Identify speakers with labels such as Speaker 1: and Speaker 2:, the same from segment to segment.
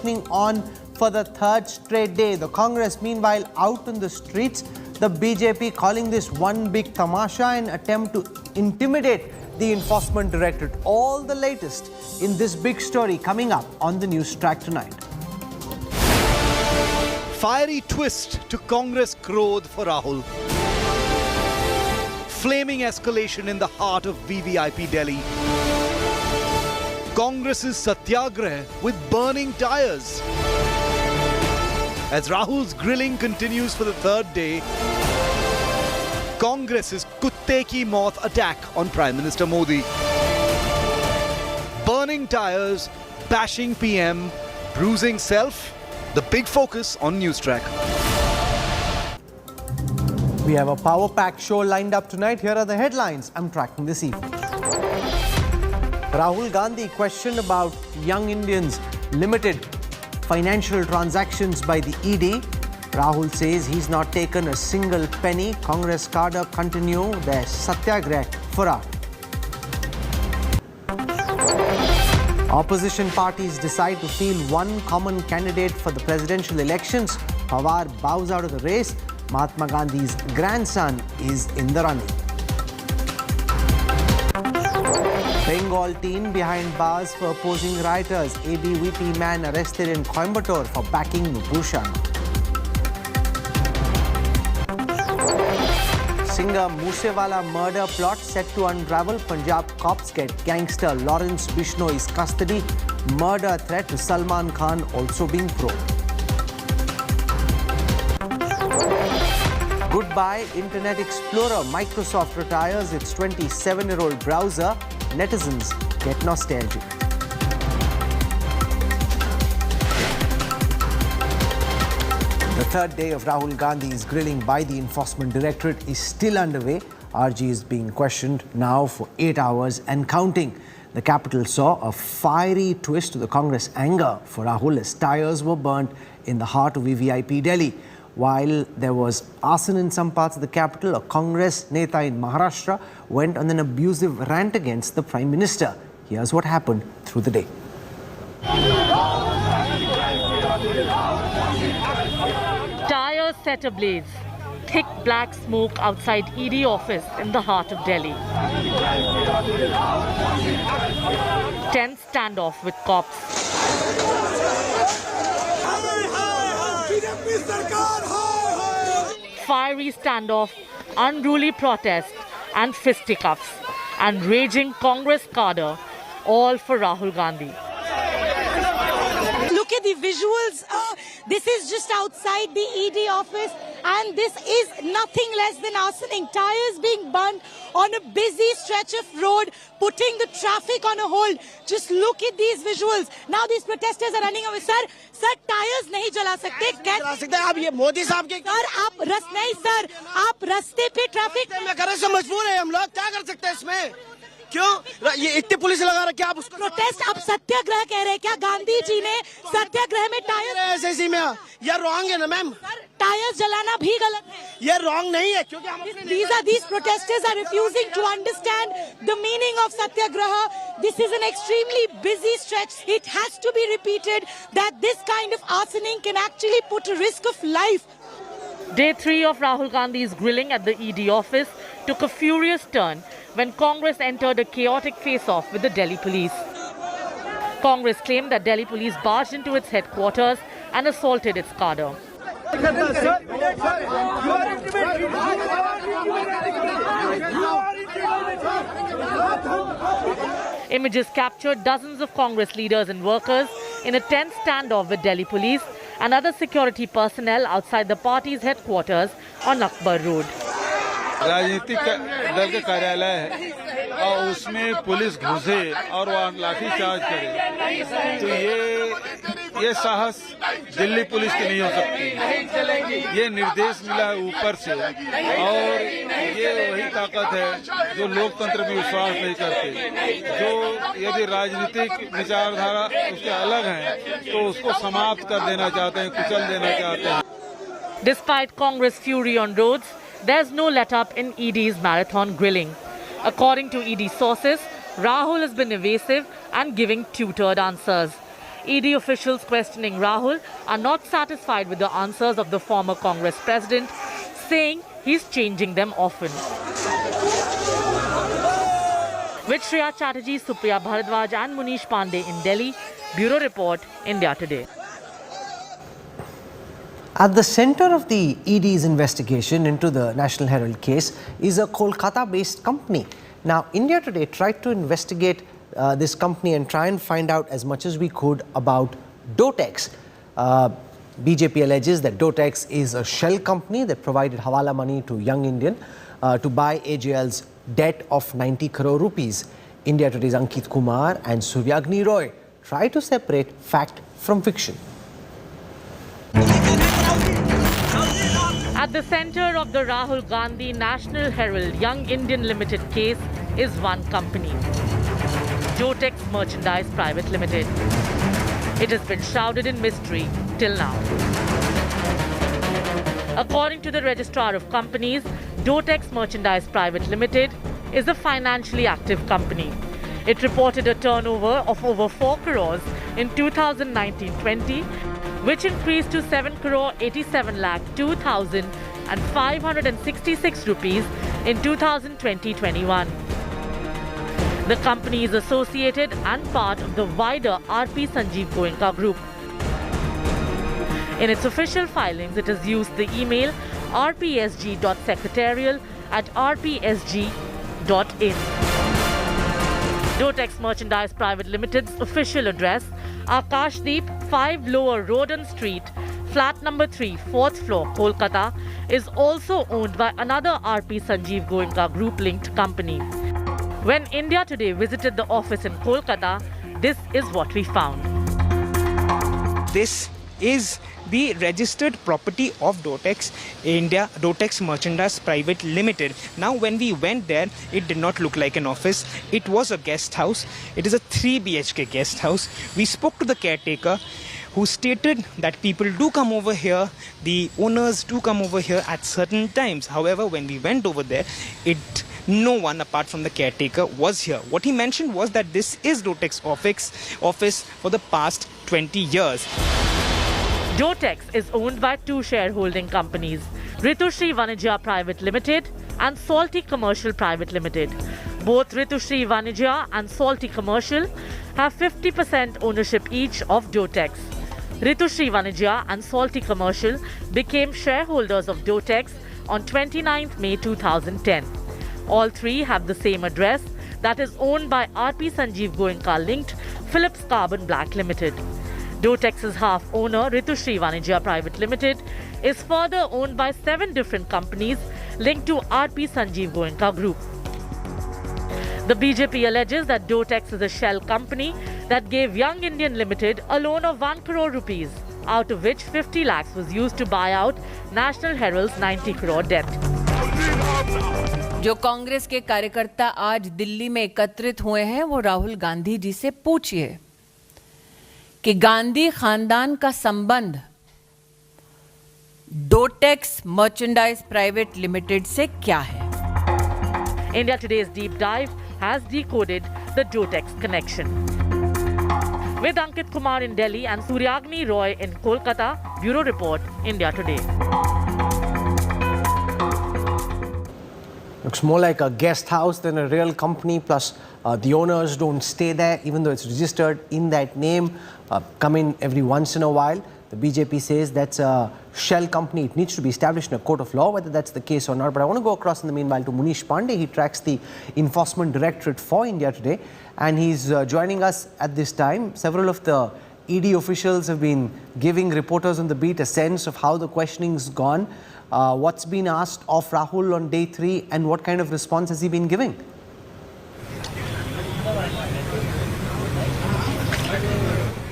Speaker 1: on for the third straight day. The Congress, meanwhile, out in the streets. The BJP calling this one big tamasha, an attempt to intimidate the Enforcement Directorate. All the latest in this big story coming up on the Newstrack tonight.
Speaker 2: Fiery twist to Congress Krodh for Rahul. Flaming escalation in the heart of VVIP Delhi. Congress's Satyagrah with burning tyres. As Rahul's grilling continues for the third day, Congress's kutte ki maut attack on Prime Minister Modi. Burning tyres, bashing PM, bruising self, the big focus on Newstrack.
Speaker 1: We have a power-packed show lined up tonight. Here are the headlines I'm tracking this evening. Rahul Gandhi questioned about young Indians' limited financial transactions by the ED. Rahul says he's not taken a single penny. Congress cadre continue their Satyagrah furor. Opposition parties decide to field one common candidate for the presidential elections. Pawar bows out of the race. Mahatma Gandhi's grandson is in the running. Bengal teen behind bars for opposing rioters. ABVP man arrested in Coimbatore for backing Bhushan. Singer Moosewala murder plot set to unravel. Punjab cops get Gangster Lawrence Bishnoi's custody. Murder threat to Salman Khan also being probed. Goodbye Internet Explorer. Microsoft retires its 27-year-old browser. Netizens get nostalgic. The third day of Rahul Gandhi's grilling by the Enforcement Directorate is still underway. RG is being questioned now for 8 hours and counting. The capital saw a fiery twist to the Congress anger for Rahul as tyres were burnt in the heart of VVIP Delhi. While there was arson in some parts of the capital, a Congress neta in Maharashtra went on an abusive rant against the Prime Minister. Here's what happened through the day.
Speaker 3: Tyres set ablaze. Thick black smoke outside ED office in the heart of Delhi. Tense standoff with cops. Fiery standoff, unruly protest and fisticuffs and raging Congress cadre, all for Rahul Gandhi.
Speaker 4: Look at the visuals. This is just outside the ED office and this is nothing less than arsoning. Tyres being burnt on a busy stretch of road, putting the traffic on a hold. Just look at these visuals. Now these protesters are running away. Sir, tyres नहीं जला सकते जला सकते आप ये मोदी साहब के sir आप नहीं सर आप रास्ते पे ट्रैफिक में करने से मजबूर है हम लोग क्या कर सकते हैं इसमें क्यों ये इतनी पुलिस लगा रखी है आप उसको प्रोटेस्ट आप सत्याग्रह कह रहे हैं क्या गांधी जी ने सत्याग्रह में टायर ऐसे में ये रॉन्ग है ना मैम टायर्स जलाना भी गलत है ये रॉन्ग नहीं है क्योंकि these protesters are refusing to understand the meaning of Satyagraha. This is an extremely busy stretch. It has to be repeated that this kind of arsoning can actually put a risk of life.
Speaker 3: Day 3 of Rahul Gandhi's grilling at the ED office took a furious turn when Congress entered a chaotic face-off with the Delhi police. Congress claimed that Delhi police barged into its headquarters and assaulted its cadre. Images captured dozens of Congress leaders and workers in a tense standoff with Delhi police and other security personnel outside the party's headquarters on Akbar Road.
Speaker 5: राजनीतिक दल का कार्यालय है और उसमें police घुसे और वहाँ लाठीचार्ज करे तो ये साहस दिल्ली पुलिस की नहीं हो सकती। ये निर्देश मिला है ऊपर से और ये वही ताकत है जो लोकतंत्र में विश्वास नहीं करते। जो यदि राजनीतिक विचारधारा उसके अलग है तो उसको समाप्त कर देना चाहते हैं, कुचल देना चाहते हैं।
Speaker 3: Despite Congress fury on roads, there's no let-up in ED's marathon grilling. According to ED sources, Rahul has been evasive and giving tutored answers. ED officials questioning Rahul are not satisfied with the answers of the former Congress president, saying he's changing them often. With Shreya Chatterjee, Supriya Bharadwaj and Munish Pandey in Delhi, Bureau Report, India Today.
Speaker 1: At the center of the ED's investigation into the National Herald case is a Kolkata-based company. Now, India Today tried to investigate this company and try and find out as much as we could about Dotex. BJP alleges that Dotex is a shell company that provided hawala money to young Indian to buy AJL's debt of 90 crore rupees. India Today's Ankit Kumar and Suryagni Roy try to separate fact from fiction.
Speaker 3: At the center of the Rahul Gandhi National Herald Young Indian Limited case is one company, Dotex Merchandise Private Limited. It has been shrouded in mystery till now. According to the Registrar of Companies, Dotex Merchandise Private Limited is a financially active company. It reported a turnover of over 4 crores in 2019-20, which increased to 7 crore 87 lakh 2,566 rupees in 2020-21. The company is associated and part of the wider RP Sanjeev Goenka group. In its official filings, it has used the email rpsg.secretarial@rpsg.in. Dotex Merchandise Private Limited's official address, Akashdeep, 5 Lower Roden Street, flat number 3, 4th floor, Kolkata, is also owned by another RP Sanjeev Goenka group-linked company. When India Today visited the office in Kolkata, this is what we found.
Speaker 6: This is the registered property of Dotex, India Dotex Merchandise Private Limited. Now, when we went there, it did not look like an office. It was a guest house. It is a 3 BHK guest house. We spoke to the caretaker, who stated that people do come over here, the owners do come over here at certain times. However, when we went over there, no one apart from the caretaker was here. What he mentioned was that this is Dotex office for the past 20 years.
Speaker 3: Dotex is owned by 2 shareholding companies, Ritushri Vanijya Private Limited and Salty Commercial Private Limited. Both Ritushri Vanijya and Salty Commercial have 50% ownership each of Dotex. Ritushri Vanijya and Salty Commercial became shareholders of Dotex on 29th May 2010. All 3 have the same address, that is owned by RP Sanjeev Goenka linked Philips Carbon Black Limited. Dotex's half-owner, Ritushri Vanijya Private Limited, is further owned by 7 different companies linked to RP Sanjeev Goenka Group. The BJP alleges that Dotex is a shell company that gave Young Indian Limited a loan of 1 crore rupees, out of which 50 lakhs was used to buy out National Herald's 90 crore debt.
Speaker 7: जो कांग्रेस के कार्यकर्ता आज दिल्ली में एकत्रित हुए हैं, वो राहुल गांधी जी से पूछिए कि गांधी खानदान का संबंध डोटेक्स मर्चेंडाइज प्राइवेट लिमिटेड से क्या है?
Speaker 3: India Today's deep dive has decoded the Dotex connection. With Ankit Kumar in Delhi and Suryagni Roy in Kolkata, Bureau Report, India Today.
Speaker 1: Looks more like a guest house than a real company, plus the owners don't stay there, even though it's registered in that name, come in every once in a while. The BJP says that's a shell company. It needs to be established in a court of law, whether that's the case or not. But I want to go across in the meanwhile to Munish Pandey. He tracks the Enforcement Directorate for India Today, and he's joining us at this time. Several of the ED officials have been giving reporters on the beat a sense of how the questioning's gone. What's been asked of Rahul on day 3, and what kind of response has he been giving?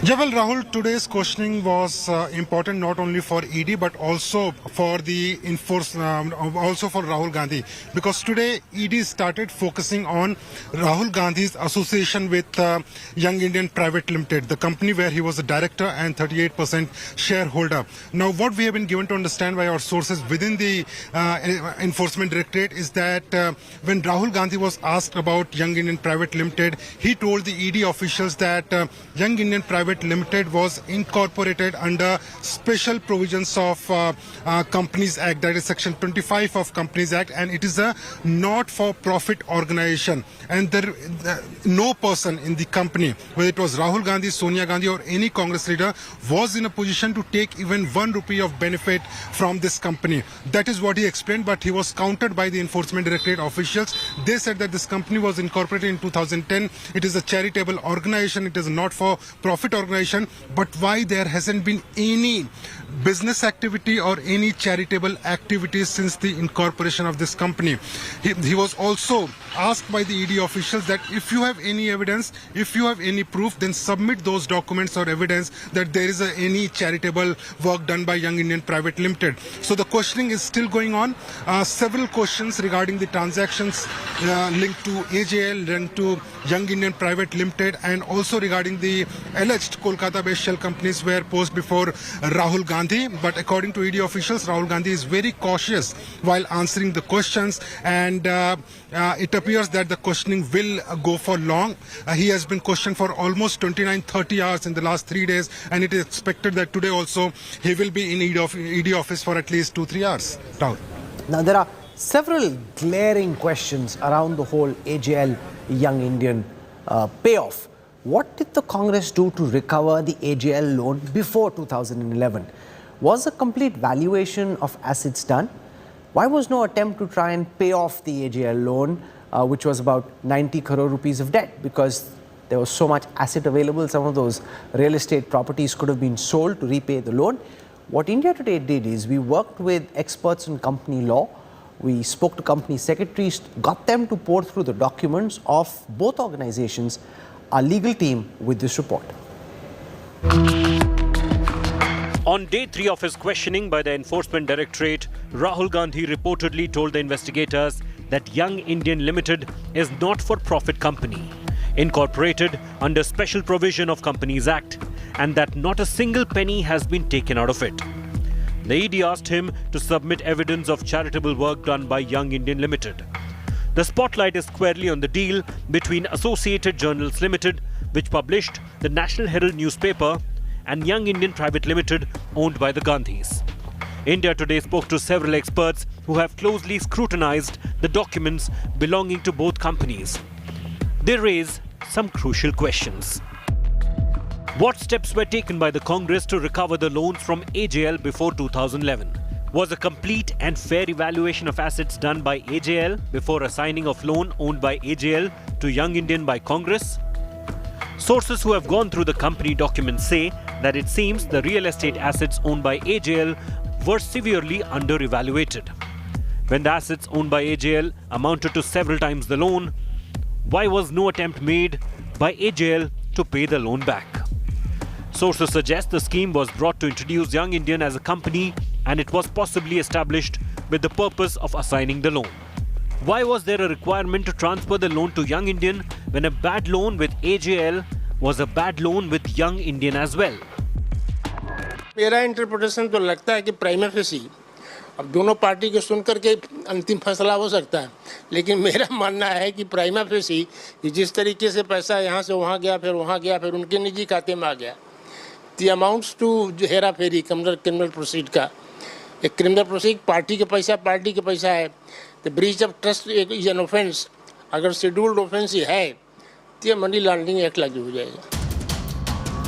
Speaker 8: Yeah, well, Rahul, today's questioning was important not only for ED but also for the also for Rahul Gandhi, because today ED started focusing on Rahul Gandhi's association with Young Indian Private Limited, the company where he was a director and 38% shareholder. Now, what we have been given to understand by our sources within the Enforcement Directorate is that when Rahul Gandhi was asked about Young Indian Private Limited, he told the ED officials that Young Indian Private Private Limited was incorporated under special provisions of Companies Act, that is Section 25 of Companies Act, and it is a not-for-profit organization. And no person in the company, whether it was Rahul Gandhi, Sonia Gandhi or any Congress leader, was in a position to take even 1 rupee of benefit from this company. That is what he explained, but he was countered by the Enforcement Directorate officials. They said that this company was incorporated in 2010. It is a charitable organization. It is a not-for-profit organization. But why there hasn't been any business activity or any charitable activities since the incorporation of this company? He was also asked by the ED officials that if you have any evidence, if you have any proof, then submit those documents or evidence that there is any charitable work done by Young Indian Private Limited. So the questioning is still going on. Several questions regarding the transactions linked to AJL, linked to Young Indian Private Limited, and also regarding the alleged Kolkata-based shell companies were posed before Rahul Gandhi. But according to ED officials, Rahul Gandhi is very cautious while answering the questions, and it appears that the questioning will go for long. He has been questioned for almost 29-30 hours in the last 3 days, and it is expected that today also he will be in ED office for at least 2-3 hours. Rahul.
Speaker 1: Now, there are several glaring questions around the whole AJL Young Indian payoff. What did the Congress do to recover the AJL loan before 2011? Was a complete valuation of assets done? Why was no attempt to try and pay off the AJL loan, which was about 90 crore rupees of debt? Because there was so much asset available, some of those real estate properties could have been sold to repay the loan. What India Today did is we worked with experts in company law. We spoke to company secretaries, got them to pour through the documents of both organizations. Our legal team with this report.
Speaker 9: On day 3 of his questioning by the Enforcement Directorate, Rahul Gandhi reportedly told the investigators that Young Indian Limited is not-for-profit company, incorporated under special provision of Companies Act, and that not a single penny has been taken out of it. The ED asked him to submit evidence of charitable work done by Young Indian Limited. The spotlight is squarely on the deal between Associated Journals Limited, which published the National Herald newspaper, and Young Indian Private Limited, owned by the Gandhis. India Today spoke to several experts who have closely scrutinized the documents belonging to both companies. They raise some crucial questions. What steps were taken by the Congress to recover the loans from AJL before 2011? Was a complete and fair evaluation of assets done by AJL before assigning of loan owned by AJL to Young Indian by Congress? Sources who have gone through the company documents say that it seems the real estate assets owned by AJL were severely under-evaluated. When the assets owned by AJL amounted to several times the loan, why was no attempt made by AJL to pay the loan back? Sources suggest the scheme was brought to introduce Young Indian as a company, and it was possibly established with the purpose of assigning the loan. Why was there a requirement to transfer the loan to Young Indian when a bad loan with AJL was a bad loan with Young Indian as well?
Speaker 10: मेरा interpretation तो लगता है कि prima facie अब दोनों party को सुनकर के अंतिम फैसला हो सकता है, लेकिन मेरा मानना है कि प्राइमा फेसी कि जिस तरीके से पैसा यहाँ से वहाँ गया फिर उनके निजी खाते में आ गया, दी अमाउंट्स टू हेरा फेरी क्रिमिनल प्रोसीड का एक क्रिमिनल प्रोसीड पार्टी के पैसा है, the breach of trust is an offence. अगर शेड्यूल्ड ऑफेंस ही है तो ये मनी लॉन्ड्रिंग एक्ट लागू हो जाएगा.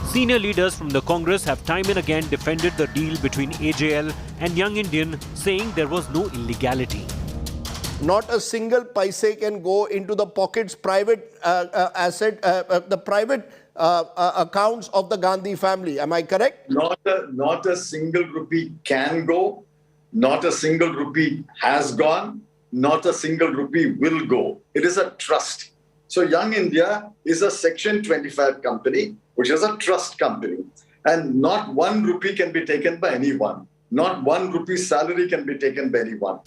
Speaker 9: Senior leaders from the Congress have time and again defended the deal between AJL and Young Indian, saying there was no illegality.
Speaker 11: Not a single paise can go into the pockets, private the private accounts of the Gandhi family. Am I correct?
Speaker 12: Not a single rupee can go. Not a single rupee has gone. Not a single rupee will go. It is a trust. So Young India is a Section 25 company, which is a trust company. And not 1 rupee can be taken by anyone. Not 1 rupee salary can be taken by anyone.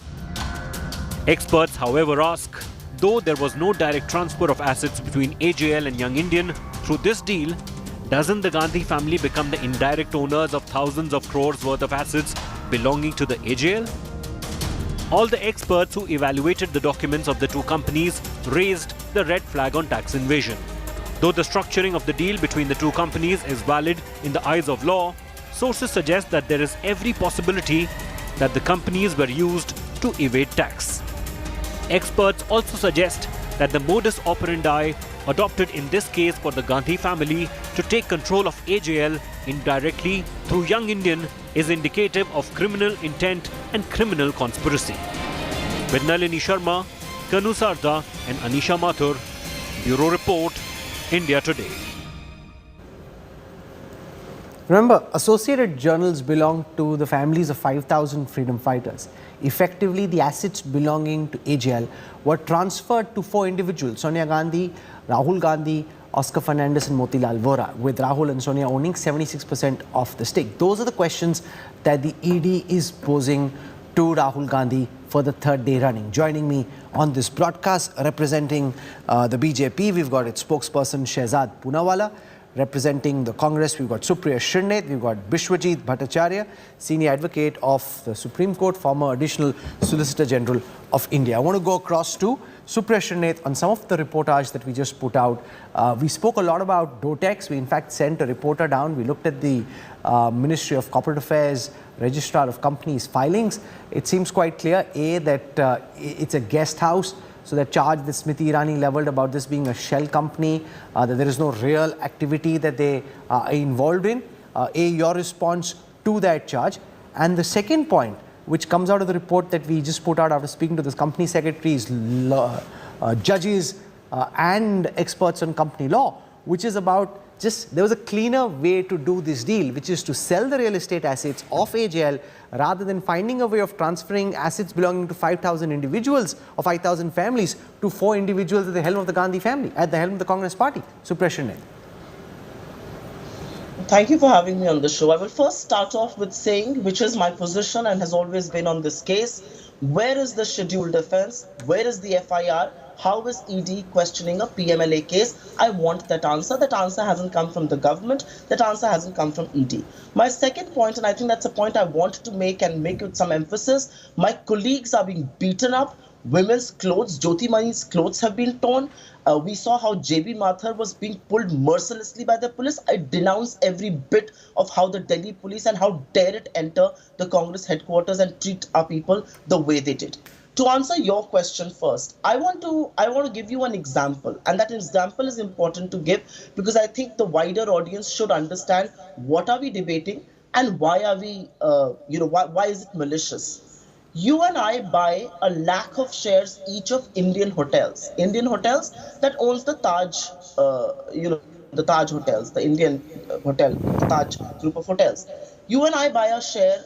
Speaker 9: Experts, however, ask, though there was no direct transfer of assets between AJL and Young Indian through this deal, doesn't the Gandhi family become the indirect owners of thousands of crores worth of assets belonging to the AJL? All the experts who evaluated the documents of the two companies raised the red flag on tax invasion. Though the structuring of the deal between the two companies is valid in the eyes of law, sources suggest that there is every possibility that the companies were used to evade tax. Experts also suggest that the modus operandi adopted in this case for the Gandhi family to take control of AJL indirectly through Young Indian is indicative of criminal intent and criminal conspiracy. With Nalini Sharma, Kanu Sarda and Anisha Mathur, Bureau Report, India Today.
Speaker 1: Remember, Associated Journals belong to the families of 5,000 freedom fighters. Effectively, the assets belonging to AJL were transferred to 4 individuals: Sonia Gandhi, Rahul Gandhi, Oscar Fernandez and Motilal Vora, with Rahul and Sonia owning 76% of the stake. Those are the questions that the ED is posing to Rahul Gandhi for the 3rd day running. Joining me on this broadcast, representing the BJP, we've got its spokesperson Shehzad Poonawala. Representing the Congress, we've got Supriya Shrinate, we've got Bishwajit Bhattacharya, Senior Advocate of the Supreme Court, former Additional Solicitor General of India. I want to go across to Supriya Shrinate on some of the reportage that we just put out. We spoke a lot about Dotex. We in fact sent a reporter down. We looked at the Ministry of Corporate Affairs, Registrar of Companies filings. It seems quite clear, A, that it's a guest house. So the charge that Smriti Irani levelled about this being a shell company, that there is no real activity that they are involved in. A, your response to that charge. And the second point, which comes out of the report that we just put out after speaking to the company secretaries, judges and experts on company law, which is about just there was a cleaner way to do this deal, which is to sell the real estate assets of AJL rather than finding a way of transferring assets belonging to 5,000 individuals or 5,000 families to 4 individuals at the helm of the Gandhi family, at the helm of the Congress party. Supriya Shrinate.
Speaker 13: Thank you for having me on the show. I will first start off with saying, which is my position and has always been on this case, where is the scheduled offence? Where is the FIR? How is ED questioning a PMLA case? I want that answer. That answer hasn't come from the government. That answer hasn't come from ED. My second point, and I think that's a point I want to make and make with some emphasis, my colleagues are being beaten up. Women's clothes, Jyoti Mani's clothes have been torn. We saw how JB Mathur was being pulled mercilessly by the police. I denounce every bit of how the Delhi police and how dare it enter the Congress headquarters and treat our people the way they did. To answer your question first, I want to give you an example, and that example is important to give because I think the wider audience should understand what are we debating and why are we, why is it malicious? You and I buy 1 lakh of shares each of Indian hotels that owns the Taj, the Taj hotels, the Indian hotel, the Taj group of hotels. You and I buy a share,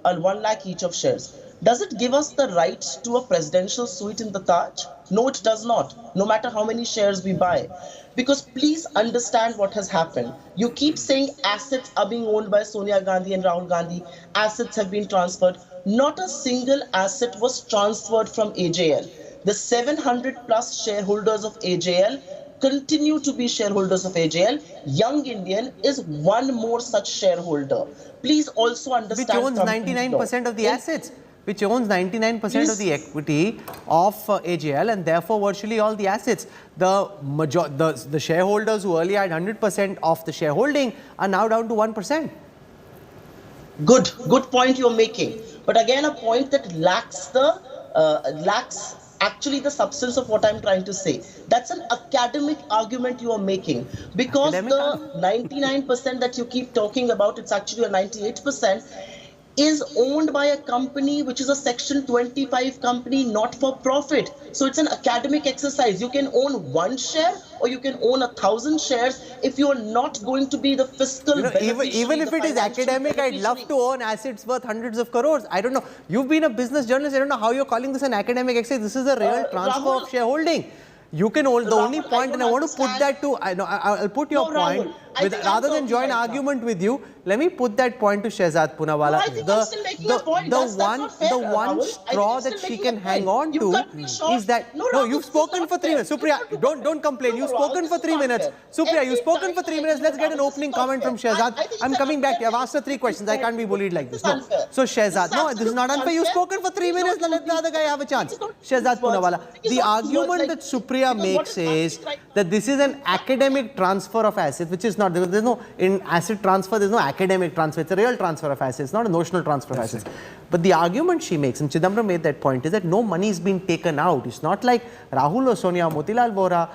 Speaker 13: 1 lakh each of shares. Does it give us the right to a presidential suite in the Taj? No, it does not, no matter how many shares we buy. Because please understand what has happened. You keep saying assets are being owned by Sonia Gandhi and Rahul Gandhi. Assets have been transferred. Not a single asset was transferred from AJL. The 700 plus shareholders of AJL continue to be shareholders of AJL. Young Indian is one more such shareholder. Please also understand.
Speaker 1: Which owns 99% of the assets. Which owns 99% of the equity of AJL and therefore virtually all the assets. The shareholders who earlier had 100% of the shareholding are now down to 1%.
Speaker 13: Good point you're making. But again, a point that lacks actually the substance of what I'm trying to say. That's an academic argument you are making because the 99% that you keep talking about, it's actually a 98%. Is owned by a company which is a Section 25 company, not for profit. So it's an academic exercise. You can own 1 share or you can own 1,000 shares if you are not going to be the fiscal beneficiary.
Speaker 1: Even if it is academic, I'd love to own assets worth hundreds of crores. I don't know. You've been a business journalist. I don't know how you're calling this an academic exercise. This is a real transfer of shareholding. You can hold the only point, and I want to put that to. I'll put your point. rather than join argument with you, let me put that point to Shehzad Poonawalla.
Speaker 13: No, I think I'm still making a point. That's not fair,
Speaker 1: the one
Speaker 13: Rahul.
Speaker 1: straw that she can hang on to is that you've spoken for 3 minutes. Supriya, don't complain. You've spoken for 3 minutes. Supriya, you've spoken for 3 minutes. Let's get an opening comment from Shehzad. I'm coming back. I've asked her 3 questions. I can't be bullied like this. No. So Shehzad, no, this is not unfair. You've spoken for 3 minutes. Now let the other guy have a chance. Shehzad Poonawalla, the argument that Supriya makes is that this is an academic transfer of assets, which is not. There's no, in asset transfer, there's no academic transfer. It's a real transfer of assets, not a notional transfer of assets. But the argument she makes, and Chidambaram made that point, is that no money is being taken out. It's not like Rahul or Sonia, Motilal Vora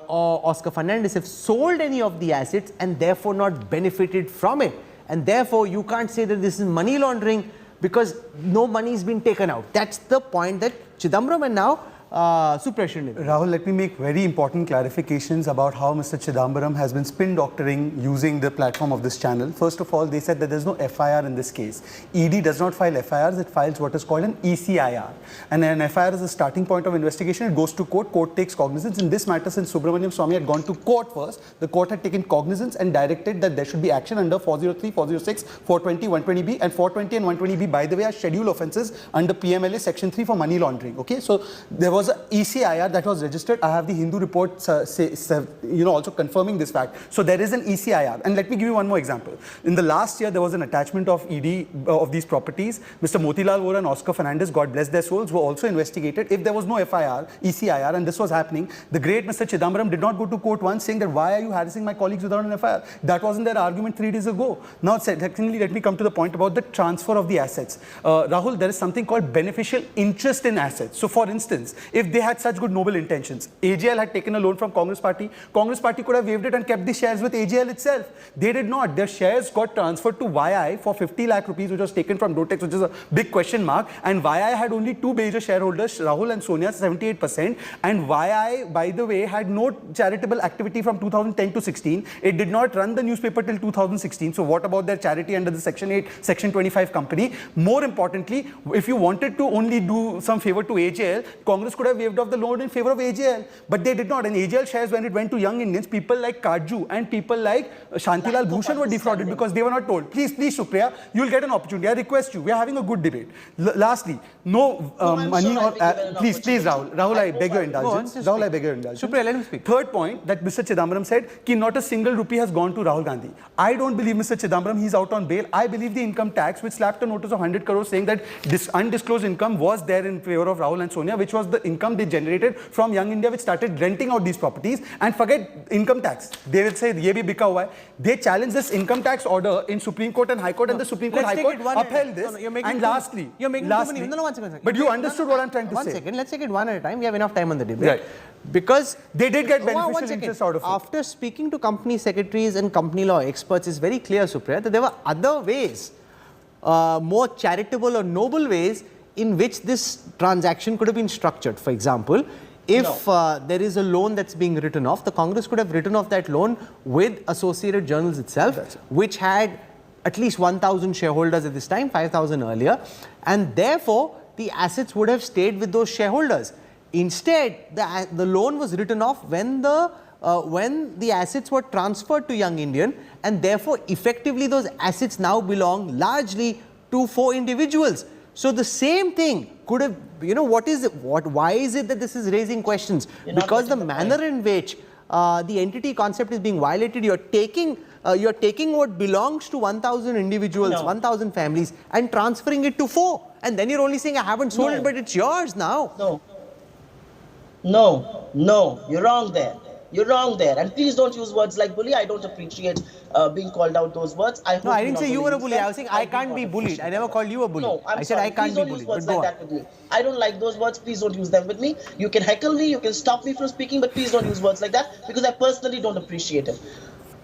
Speaker 1: or Oscar Fernandez have sold any of the assets and therefore not benefited from it. And therefore, you can't say that this is money laundering because no money is being taken out. That's the point that Chidambaram and now Supriya.
Speaker 14: Rahul, let me make very important clarifications about how Mr. Chidambaram has been spin doctoring using the platform of this channel. First of all, they said that there's no FIR in this case. ED does not file FIRs, it files what is called an ECIR. And an FIR is the starting point of investigation. It goes to court, court takes cognizance. In this matter, since Subramaniam Swamy had gone to court first, the court had taken cognizance and directed that there should be action under 403, 406, 420, 120B, and 420 and 120B, by the way, are schedule offences under PMLA Section 3 for money laundering. Okay, so there was an ECIR that was registered. I have the Hindu report also confirming this fact. So there is an ECIR. And let me give you one more example. In the last year, there was an attachment of ED of these properties. Mr. Motilal Vora and Oscar Fernandez, God bless their souls, were also investigated. If there was no FIR, ECIR, and this was happening, the great Mr. Chidambaram did not go to court once saying that why are you harassing my colleagues without an FIR? That wasn't their argument 3 days ago. Now, secondly, let me come to the point about the transfer of the assets. Rahul, there is something called beneficial interest in assets. So, for instance, if they had such good noble intentions, AJL had taken a loan from Congress Party could have waived it and kept the shares with AJL itself. They did not. Their shares got transferred to YI for 50 lakh rupees, which was taken from Dotex, which is a big question mark. And YI had only 2 major shareholders, Rahul and Sonia, 78%. And YI, by the way, had no charitable activity from 2010 to 16. It did not run the newspaper till 2016. So what about their charity under the Section 8, Section 25 company? More importantly, if you wanted to only do some favor to AJL, Congress could have waived off the loan in favor of AJL, but they did not. And AJL shares, when it went to young Indians, people like Kaju and people like Shantilal Bhushan were defrauded because they were not told. Please, Supriya, you will get an opportunity. I request you. We are having a good debate. Lastly, no money or... please, Rahul, I beg your indulgence. Rahul, I beg your indulgence.
Speaker 1: Supriya, let him speak.
Speaker 14: Third point that Mr. Chidambaram said, that not a single rupee has gone to Rahul Gandhi. I don't believe Mr. Chidambaram, he's out on bail. I believe the income tax, which slapped a notice of 100 crores saying that this undisclosed income was there in favor of Rahul and Sonia, which was the income they generated from Young India, which started renting out these properties. And forget income tax. They will say, ye bhi bika hua hai. They challenged this income tax order in Supreme Court and High Court, and the Supreme Court, High Court upheld this. And lastly,
Speaker 1: one second.
Speaker 14: But you understood what I'm trying to say.
Speaker 1: 1 second, let's take it one at a time. We have enough time on the debate.
Speaker 14: Right.
Speaker 1: Because
Speaker 14: they did get beneficial interest out of it.
Speaker 1: After speaking to company secretaries and company law experts, it's very clear, Supriya, that there were other ways, more charitable or noble ways in which this transaction could have been structured. For example, if there is a loan that's being written off, the Congress could have written off that loan with Associated Journals itself, which had at least 1,000 shareholders at this time, 5,000 earlier, and therefore the assets would have stayed with those shareholders. Instead, the loan was written off when the assets were transferred to Young Indian, and therefore effectively those assets now belong largely to 4 individuals. So the same thing could have, why is it that this is raising questions? Because the manner in which the entity concept is being violated, you're taking what belongs to 1,000 individuals, 1,000 families, and transferring it to 4. And then you're only saying, I haven't sold it, but it's yours now.
Speaker 13: No, you're wrong there. You're wrong there. And please don't use words like bully. I don't appreciate being called out those words. I
Speaker 1: didn't say you were a bully. I was saying I can't be bullied. I never called you a bully.
Speaker 13: No,
Speaker 1: I said I can't be bullied.
Speaker 13: Please don't use words like that with me. I don't like those words. Please don't use them with me. You can heckle me. You can stop me from speaking, but please don't use words like that because I personally don't appreciate it.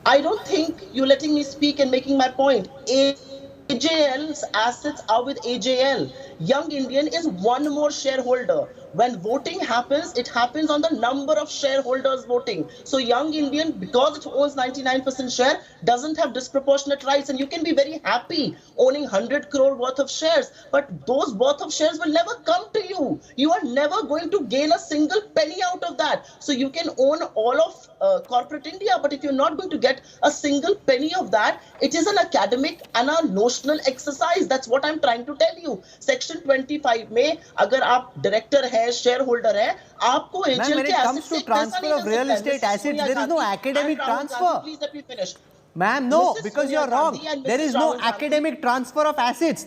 Speaker 13: I don't think you're letting me speak and making my point. AJL's assets are with AJL. Young Indian is one more shareholder. When voting happens, it happens on the number of shareholders voting. So young Indian, because it owns 99% share, doesn't have disproportionate rights. And you can be very happy owning 100 crore worth of shares, but those worth of shares will never come to you. You are never going to gain a single penny out of that. So you can own all of corporate India, but if you're not going to get a single penny of that, it is an academic and a notional exercise. That's what I'm trying to tell you. Section 25 में अगर आप director है, shareholder है, आपको AJL
Speaker 1: when it comes to transfer of real estate assets, there is no academic transfer.
Speaker 13: Please let me finish.
Speaker 1: Ma'am, no, because you're wrong. There is no academic transfer of assets.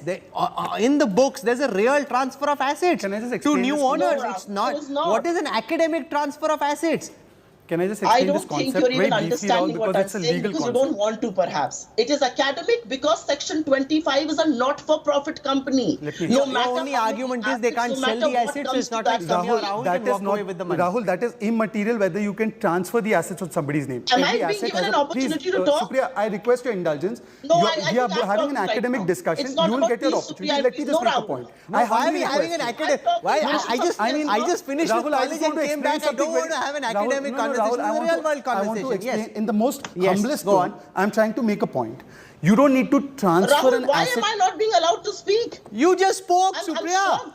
Speaker 1: In the books, there's a real transfer of assets to new owners. It's not. What is an academic transfer of assets?
Speaker 14: Can I just explain this concept?
Speaker 13: I don't think you're even understanding what I'm
Speaker 14: it's a
Speaker 13: saying
Speaker 14: legal
Speaker 13: because
Speaker 14: concept.
Speaker 13: you don't want to, perhaps. It is academic because Section 25 is a not-for-profit company.
Speaker 1: No matter your only argument is they can't sell the assets, so it's not like Rahul
Speaker 14: that
Speaker 1: can
Speaker 14: is
Speaker 1: walk
Speaker 14: not,
Speaker 1: away with the money.
Speaker 14: Rahul, that is immaterial whether you can transfer the assets on somebody's name.
Speaker 13: Am I being given an opportunity to talk?
Speaker 14: Supriya, I request your indulgence.
Speaker 13: No,
Speaker 14: We are having an academic discussion. You will get your opportunity. Let me just make a point.
Speaker 1: Why are we having an academic? I just finished with college and came back. I don't want to have an academic conversation. This is a real world conversation.
Speaker 14: I want to explain in the most
Speaker 1: Yes,
Speaker 14: humblest
Speaker 1: go
Speaker 14: tone.
Speaker 1: on.
Speaker 14: I'm trying to make a point. You don't need to transfer
Speaker 13: Rahul,
Speaker 14: an
Speaker 13: why
Speaker 14: asset.
Speaker 13: am I not being allowed to speak?
Speaker 1: You just spoke,
Speaker 13: I'm
Speaker 1: Supriya.
Speaker 13: shocked.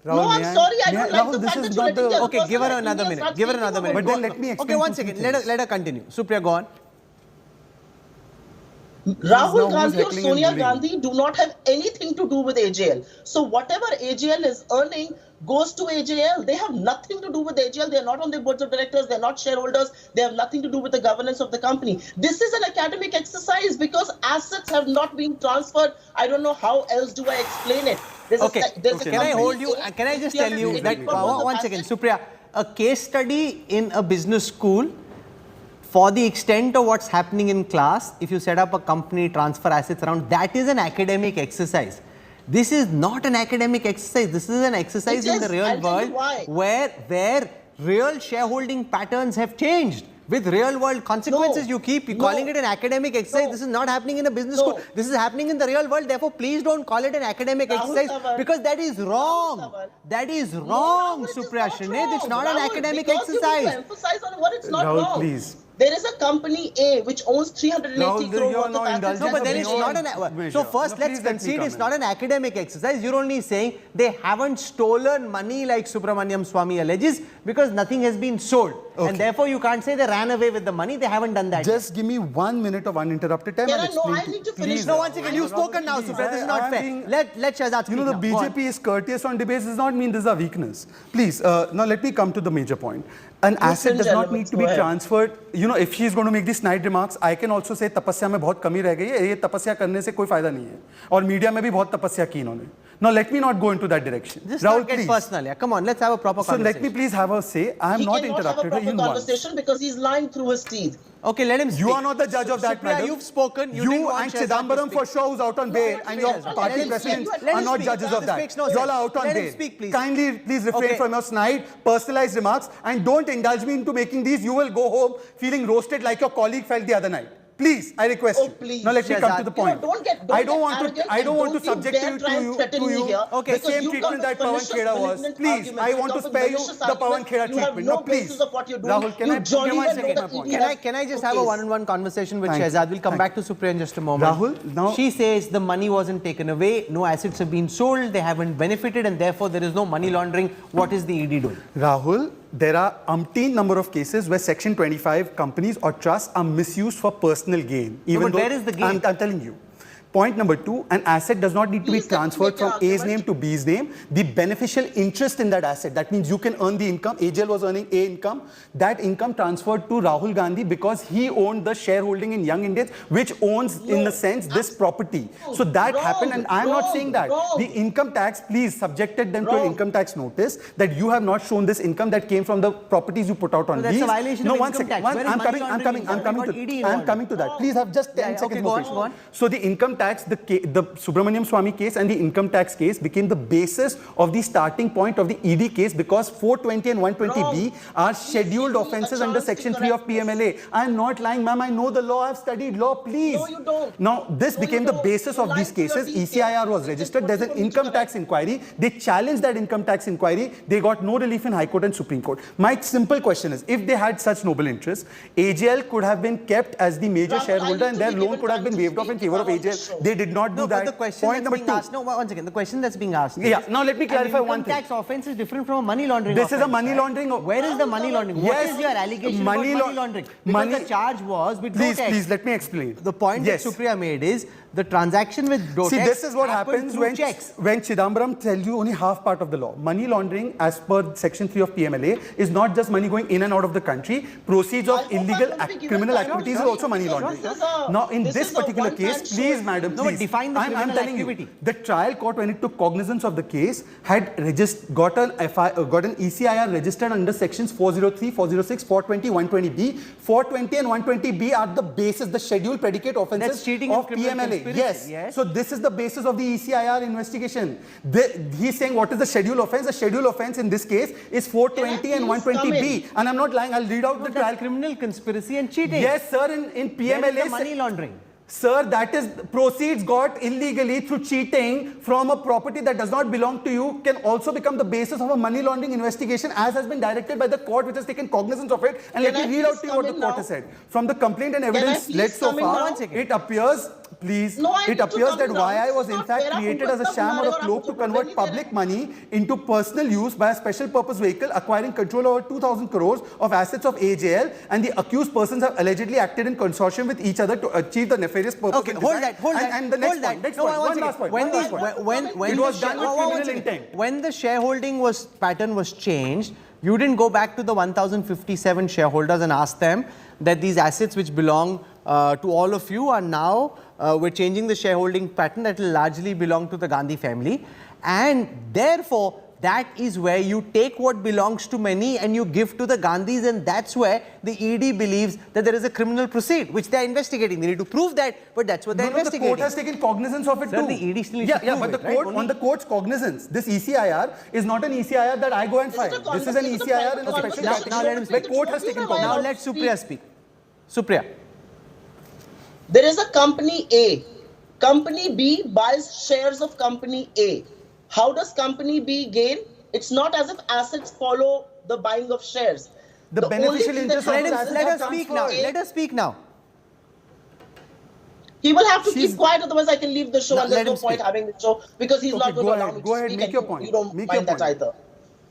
Speaker 14: Rahul,
Speaker 13: No, I'm sorry. I don't like
Speaker 14: Rahul,
Speaker 13: the
Speaker 14: this
Speaker 13: fact
Speaker 14: is
Speaker 13: that you're
Speaker 14: not
Speaker 13: letting
Speaker 14: the...
Speaker 13: the
Speaker 1: Okay, give her
Speaker 13: person
Speaker 1: another
Speaker 13: like
Speaker 1: minute.
Speaker 13: India
Speaker 1: Give her
Speaker 13: start
Speaker 1: another
Speaker 13: speaking
Speaker 1: minute.
Speaker 14: But then let me explain
Speaker 1: Okay, one
Speaker 14: two
Speaker 1: second.
Speaker 14: things.
Speaker 1: Let her continue. Supriya, go on.
Speaker 13: Rahul Gandhi or
Speaker 14: heckling and
Speaker 13: Sonia
Speaker 14: bullying.
Speaker 13: Gandhi do not have anything to do with AJL. So whatever AJL is earning goes to AJL. They have nothing to do with AJL. They are not on the boards of directors. They are not shareholders. They have nothing to do with the governance of the company. This is an academic exercise because assets have not been transferred. I don't know how else do I explain it.
Speaker 1: Can I hold you? Can I just tell you that one second, Supriya, a case study in a business school for the extent of what's happening in class, if you set up a company, transfer assets around, that is an academic exercise. This is not an academic exercise. This is an exercise in the real world where real shareholding patterns have changed. With real world consequences, you keep calling it an academic exercise. This is not happening in a business school. This is happening in the real world. Therefore, please don't call it an academic exercise because that is wrong. That is wrong, Supriya Shrinath. It's not an academic exercise.
Speaker 13: You emphasize on what it's not
Speaker 14: Rahul,
Speaker 13: wrong.
Speaker 14: please.
Speaker 13: There is a company A which owns 380 crore worth of assets.
Speaker 1: No, but then it's not an... So first, let's concede it's not an academic exercise. You're only saying they haven't stolen money like Subramaniam Swamy alleges because nothing has been sold.
Speaker 14: Okay.
Speaker 1: And therefore, you can't say they ran away with the money. They haven't done that.
Speaker 14: Just give me 1 minute of uninterrupted time.
Speaker 13: I need to finish.
Speaker 1: No, once again, you've spoken now, Supriya. This is not fair. Let Shahzad speak.
Speaker 14: You know, the BJP is courteous on debates does not mean this is a weakness. Please, now let me come to the major point. An asset does not need to be transferred. You know, if she is going to make these snide remarks, I can also say तपस्या में बहुत कमी रह गई है. ये तपस्या करने से कोई फायदा नहीं है. और मीडिया में भी बहुत तपस्या की इन्होंने. Now let me not go into that direction.
Speaker 1: Just
Speaker 14: Rahul,
Speaker 1: not get
Speaker 14: please.
Speaker 1: personal. Yeah. Come on, let's have a proper
Speaker 14: So
Speaker 1: conversation.
Speaker 14: let me please have a say. I am not interrupted her even once.
Speaker 13: Conversation because he's lying through his teeth.
Speaker 1: Okay, let him speak.
Speaker 14: You are not the judge of that,
Speaker 1: Supriya,
Speaker 14: madam.
Speaker 1: you've spoken.
Speaker 14: You and Chidambaram for sure who's out on bail and your party presidents are not judges of that. You all are out on bail. Kindly please refrain from your snide, personalized remarks and don't indulge me into making these. You will go home feeling roasted like your colleague felt the other night. Please, I request you.
Speaker 13: Please.
Speaker 14: Now let me come to the point.
Speaker 13: I don't
Speaker 14: want to subject you the same treatment that Pawan Kheda was. Please, I want to spare you the Pawan Kheda treatment. No, please. Rahul,
Speaker 1: Can I just have a one-on-one conversation with Shahzad? We'll come back to Supriya in just a moment.
Speaker 14: Rahul, now
Speaker 1: she says the money wasn't taken away, no assets have been sold, they haven't benefited, and therefore there is no money laundering. What is the ED doing?
Speaker 14: Rahul, there are umpteen number of cases where Section 25 companies or trusts are misused for personal gain. Even
Speaker 1: but where is the gain?
Speaker 14: I'm telling you. Point number 2, an asset does not need to be transferred from A's name to B's name. The beneficial interest in that asset, that means you can earn the income. AJL was earning A income. That income transferred to Rahul Gandhi because he owned the shareholding in Young Indians, which owns, in a sense, this property. So that happened, and I'm not saying that. The income tax, please, subjected them to an income tax notice that you have not shown this income that came from the properties you put out on
Speaker 1: That's
Speaker 14: these.
Speaker 1: a violation of income tax.
Speaker 14: I'm coming to that. Please have just 10 seconds more. So the income tax tax, the Subramaniam Swamy case and the income tax case became the basis of the starting point of the ED case, because 420 and 120B are scheduled offences under Section 3 of PMLA. I am not lying, ma'am. I know the law. I have studied law. Please.
Speaker 13: No, you don't.
Speaker 14: Now, this became the basis of these cases. ECIR was registered. There's an income tax inquiry. They challenged that income tax inquiry. They got no relief in High Court and Supreme Court. My simple question is, if they had such noble interests, AJL could have been kept as the major shareholder and their loan could have been waived off in favor of AJL. They did not do that.
Speaker 1: But the question
Speaker 14: Point number 2.
Speaker 1: No, one second. The question that's being asked is,
Speaker 14: yeah, now let me clarify one thing.
Speaker 1: Income tax offence is different from a money laundering
Speaker 14: This
Speaker 1: offence,
Speaker 14: is a money
Speaker 1: right?
Speaker 14: laundering.
Speaker 1: Where is the money laundering? What
Speaker 14: Yes,
Speaker 1: is your allegation
Speaker 14: money
Speaker 1: about money laundering? Because the charge was with Dotex.
Speaker 14: Please, let me explain.
Speaker 1: The point that Supriya made is the transaction with Dotex.
Speaker 14: See, this is what happens when Chidambaram tells you only half part of the law. Money laundering, as per Section 3 of PMLA, is not just money going in and out of the country. Proceeds of illegal criminal activities is also money laundering. Now, in this particular case, please, madam, please.
Speaker 1: Define the criminal
Speaker 14: I'm telling
Speaker 1: activity.
Speaker 14: you, the trial court, when it took cognizance of the case, had got an ECIR registered under Sections 403, 406, 420, 120B. 420 and 120B are the basis, the scheduled predicate offences
Speaker 1: That's cheating
Speaker 14: of
Speaker 1: and criminal
Speaker 14: PMLA.
Speaker 1: conspiracy.
Speaker 14: Yes. So this is the basis of the ECIR investigation. He's saying what is the schedule offence? The schedule offence in this case is 420 and 120B. And I'm not lying. I'll read out the trial.
Speaker 1: Criminal conspiracy and cheating.
Speaker 14: Yes, sir. In PMLA,
Speaker 1: money laundering.
Speaker 14: Sir, that is proceeds got illegally through cheating from a property that does not belong to you can also become the basis of a money laundering investigation, as has been directed by the court, which has taken cognizance of it. And let me read out to you what the court has said. From the complaint and evidence led so far, it appears, please, it appears that YI was in fact created as a sham or a cloak to convert public money into personal use by a special purpose vehicle, acquiring control over 2,000 crores of assets of AJL, and the accused persons have allegedly acted in consortium with each other to achieve the nefarious purpose.
Speaker 1: Okay, hold that.
Speaker 14: And the next point, one last point.
Speaker 1: When
Speaker 14: it was done with criminal intent.
Speaker 1: When the shareholding pattern was changed, you didn't go back to the 1,057 shareholders and ask them that these assets which belong to all of you are now, we're changing the shareholding pattern that will largely belong to the Gandhi family, and therefore that is where you take what belongs to many and you give to the Gandhis, and that's where the ED believes that there is a criminal proceed, which they are investigating. They need to prove that, but that's what they are investigating.
Speaker 14: The court has taken cognizance of it too.
Speaker 1: The ED still needs to prove
Speaker 14: but the
Speaker 1: it,
Speaker 14: court,
Speaker 1: right?
Speaker 14: on the court's cognizance, this ECIR is not an ECIR that I go and file. This is an ECIR in a special category.
Speaker 1: Now let him speak.
Speaker 14: The court has taken cognizance.
Speaker 1: Now let Supriya speak. Supriya.
Speaker 13: There is a company A. Company B buys shares of company A. How does company B gain? It's not as if assets follow the buying of shares.
Speaker 14: The beneficial interest of
Speaker 1: Let us speak now. Let us speak now.
Speaker 13: He will have to keep quiet, otherwise I can leave the show, and there's no point having the show because he's not going to allow me to speak.
Speaker 14: Go ahead, make your point.
Speaker 13: You don't mind that either.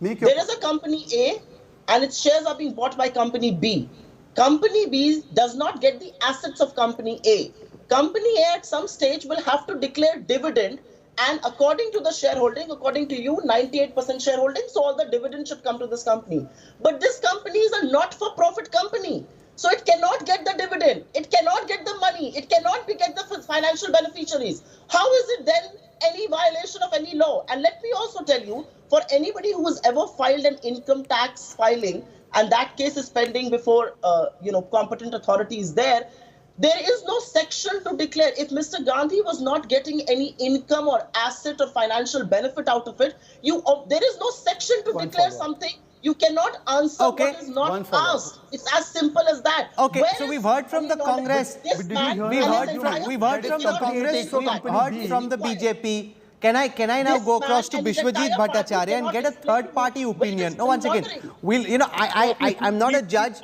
Speaker 13: There is a company A, and its shares are being bought by company B. Company B does not get the assets of company A. Company A at some stage will have to declare dividend, and according to the shareholding, according to you, 98% shareholding, so all the dividend should come to this company. But this company is a not-for-profit company. So it cannot get the dividend. It cannot get the money. It cannot get the financial beneficiaries. How is it then any violation of any law? And let me also tell you, for anybody who has ever filed an income tax filing, and that case is pending before competent authorities there is no section to declare. If Mr. Gandhi was not getting any income or asset or financial benefit out of it, there is no section to declare something. You cannot answer what is not asked. It's as simple as that.
Speaker 1: Okay, so we've heard from the Congress. We've heard from the Congress. We've heard from the BJP. Can I now go across to Bishwajit Bhattacharya and get a third-party opinion? No, once again, I'm not a judge.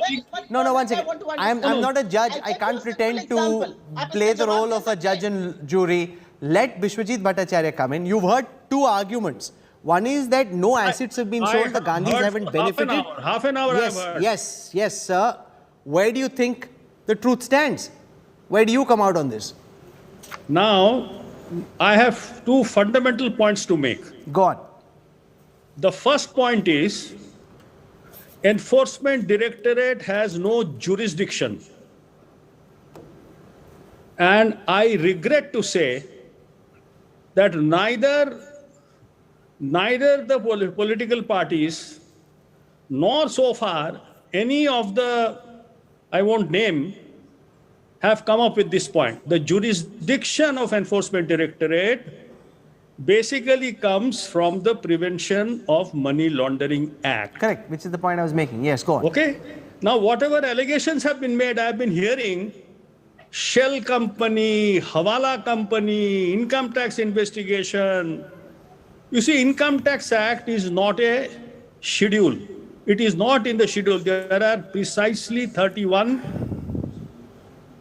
Speaker 1: No, once again, I'm not a judge. I can't pretend to play the role of a judge and jury. Let Bishwajit Bhattacharya come in. You've heard two arguments. One is that no assets have been sold. The Gandhis haven't benefited.
Speaker 15: Half an hour.
Speaker 1: Yes, sir. Where do you think the truth stands? Where do you come out on this?
Speaker 15: Now, I have two fundamental points to make.
Speaker 1: Go on.
Speaker 15: The first point is, Enforcement Directorate has no jurisdiction. And I regret to say that neither the political parties, nor so far any of the, I won't name, have come up with this point. The jurisdiction of Enforcement Directorate basically comes from the Prevention of Money Laundering Act.
Speaker 1: Correct, which is the point I was making. Yes, go on.
Speaker 15: Okay. Now, whatever allegations have been made, I have been hearing shell company, Hawala company, income tax investigation. You see, Income Tax Act is not a schedule. It is not in the schedule. There are precisely 31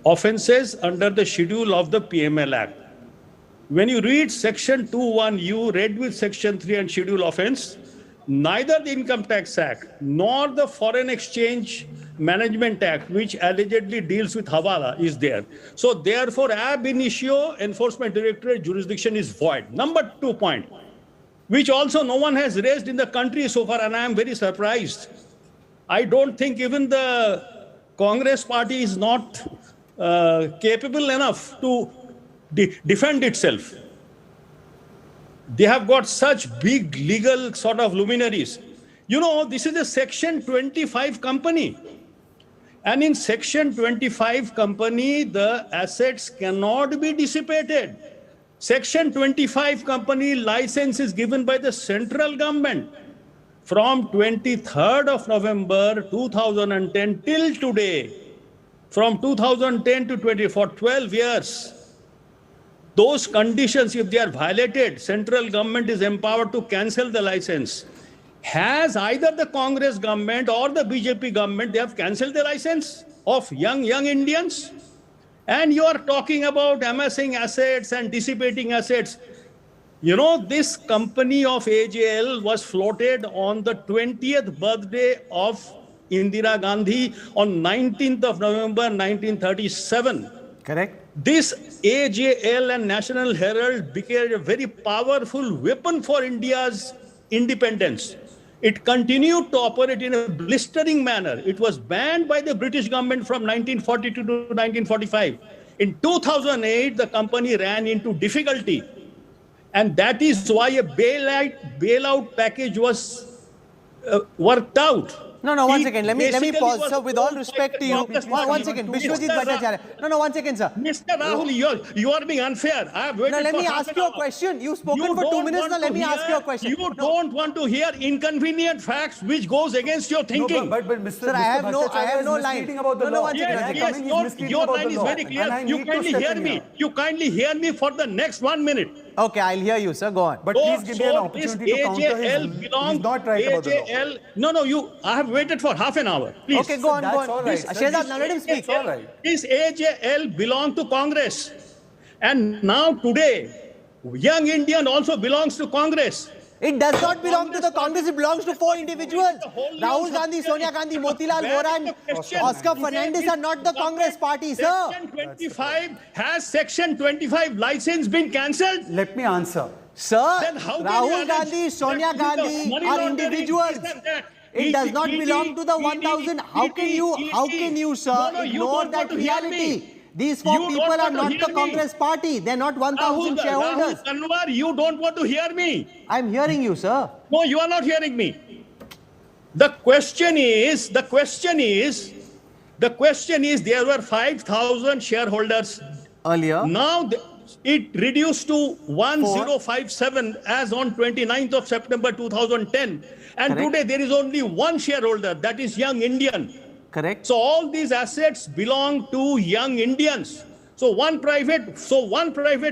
Speaker 15: offences under the schedule of the PML Act. When you read Section 2(1)(u) read with Section 3 and schedule offence, neither the Income Tax Act nor the Foreign Exchange Management Act, which allegedly deals with Hawala, is there. So therefore, ab initio, Enforcement Directorate jurisdiction is void. Number 2 point, which also no one has raised in the country so far, and I am very surprised. I don't think even the Congress party is not capable enough to defend itself. They have got such big legal sort of luminaries. You know, this is a Section 25 company. And in Section 25 company, the assets cannot be dissipated. Section 25 company license is given by the central government from 23rd of November 2010 till today. From 2010 to 20, for 12 years. Those conditions, if they are violated, central government is empowered to cancel the license. Has either the Congress government or the BJP government, they have cancelled the license of young Indians? And you are talking about amassing assets and dissipating assets. You know, this company of AJL was floated on the 20th birthday of Indira Gandhi on 19th of November 1937.
Speaker 1: Correct.
Speaker 15: This AJL and National Herald became a very powerful weapon for India's independence. It continued to operate in a blistering manner. It was banned by the British government from 1942 to 1945. In 2008, the company ran into difficulty. And that is why a bailout package was worked out.
Speaker 1: No, one second. Let me pause, sir. With all respect to you, one second. Bishnojit Bhattacharya. No, 1 second, sir.
Speaker 15: Mr. Rahul, you are being unfair. I have waited
Speaker 1: let me ask you a question. You've spoken for 2 minutes. Now let me ask you a question.
Speaker 15: You don't want to hear inconvenient facts which goes against your thinking.
Speaker 14: But Mr.
Speaker 1: Sir, I have no line.
Speaker 14: No,
Speaker 1: 1 second.
Speaker 15: Yes, your line is very clear. You kindly hear me. You kindly hear me for the next 1 minute.
Speaker 1: Okay, I'll hear you, sir. Go on.
Speaker 14: But please give me an opportunity to counter his. He's not right about the law.
Speaker 15: No, I have waited for half an hour. Please.
Speaker 1: Okay, go on.
Speaker 14: All right.
Speaker 1: Shehzad, now let him speak.
Speaker 14: All right.
Speaker 15: This AJL belonged to Congress. And now today, young Indian also belongs to Congress.
Speaker 1: It does not belong to the Congress. It belongs to 4 individuals. Rahul Gandhi, Sonia Gandhi, Motilal Vora and Oscar Fernandez are not the Congress party, sir.
Speaker 15: Section 25, has Section 25 license been cancelled?
Speaker 14: Let me answer.
Speaker 1: Sir,
Speaker 15: Then how can
Speaker 1: Rahul
Speaker 15: you
Speaker 1: Gandhi, Sonia Gandhi are individuals. It does not belong to the 1,000. How can you, sir, ignore that reality? These 4 people are not the Congress party. They're not 1,000 shareholders.
Speaker 15: Rahul Kanwal, you don't want to hear me.
Speaker 1: I'm hearing you, sir.
Speaker 15: No, you are not hearing me. The question is, there were 5,000 shareholders
Speaker 1: earlier.
Speaker 15: Now it reduced to 1057 as on 29th of September 2010. And
Speaker 1: Correct.
Speaker 15: Today there is only 1 shareholder, that is young Indian.
Speaker 1: Correct.
Speaker 15: So all these assets belong to young Indians. So one private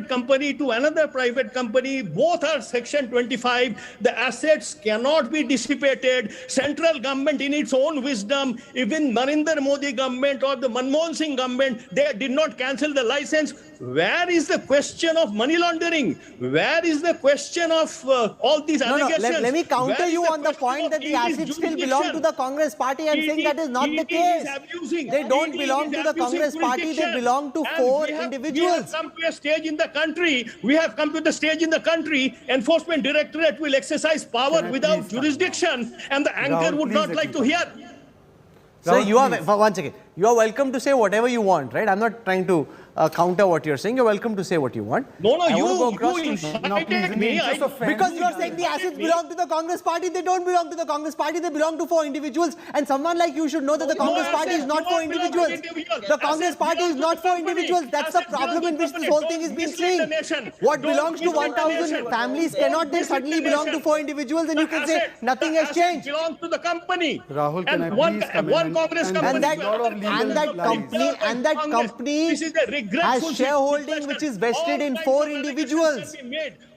Speaker 15: company to another private company, both are Section 25. The assets cannot be dissipated. Central government in its own wisdom, even Narendra Modi government or the Manmohan Singh government, they did not cancel the license. Where is the question of money laundering? Where is the question of all these allegations?
Speaker 1: Let me counter you on the point that the assets still belong to the Congress party. I'm saying that is not the case. They don't belong to the Congress party. They belong to 4 individuals.
Speaker 15: We have come to a stage in the country. Enforcement Directorate will exercise power without jurisdiction, and the anchor would not like to hear.
Speaker 1: Sir, you are 1 second. You are welcome to say whatever you want, right? I'm not trying to counter what you're saying. You're welcome to say what you want.
Speaker 15: No,
Speaker 1: I
Speaker 15: you
Speaker 1: want to go across to
Speaker 15: invited me.
Speaker 1: because you're saying the assets belong to the Congress party. They don't belong to the Congress party. They belong to 4 individuals. And someone like you should know that the Congress party is not for individuals. The Congress party is not for individuals. That's the problem in which this whole thing is being seen. What belongs to 1,000 families cannot then suddenly belong to 4 individuals, and you can say nothing has changed.
Speaker 15: Belongs to the company.
Speaker 14: Rahul, can I
Speaker 15: one,
Speaker 14: please come
Speaker 15: one
Speaker 14: in?
Speaker 15: Congress
Speaker 14: And
Speaker 15: company.
Speaker 1: that company has shareholding which is vested in 4 individuals.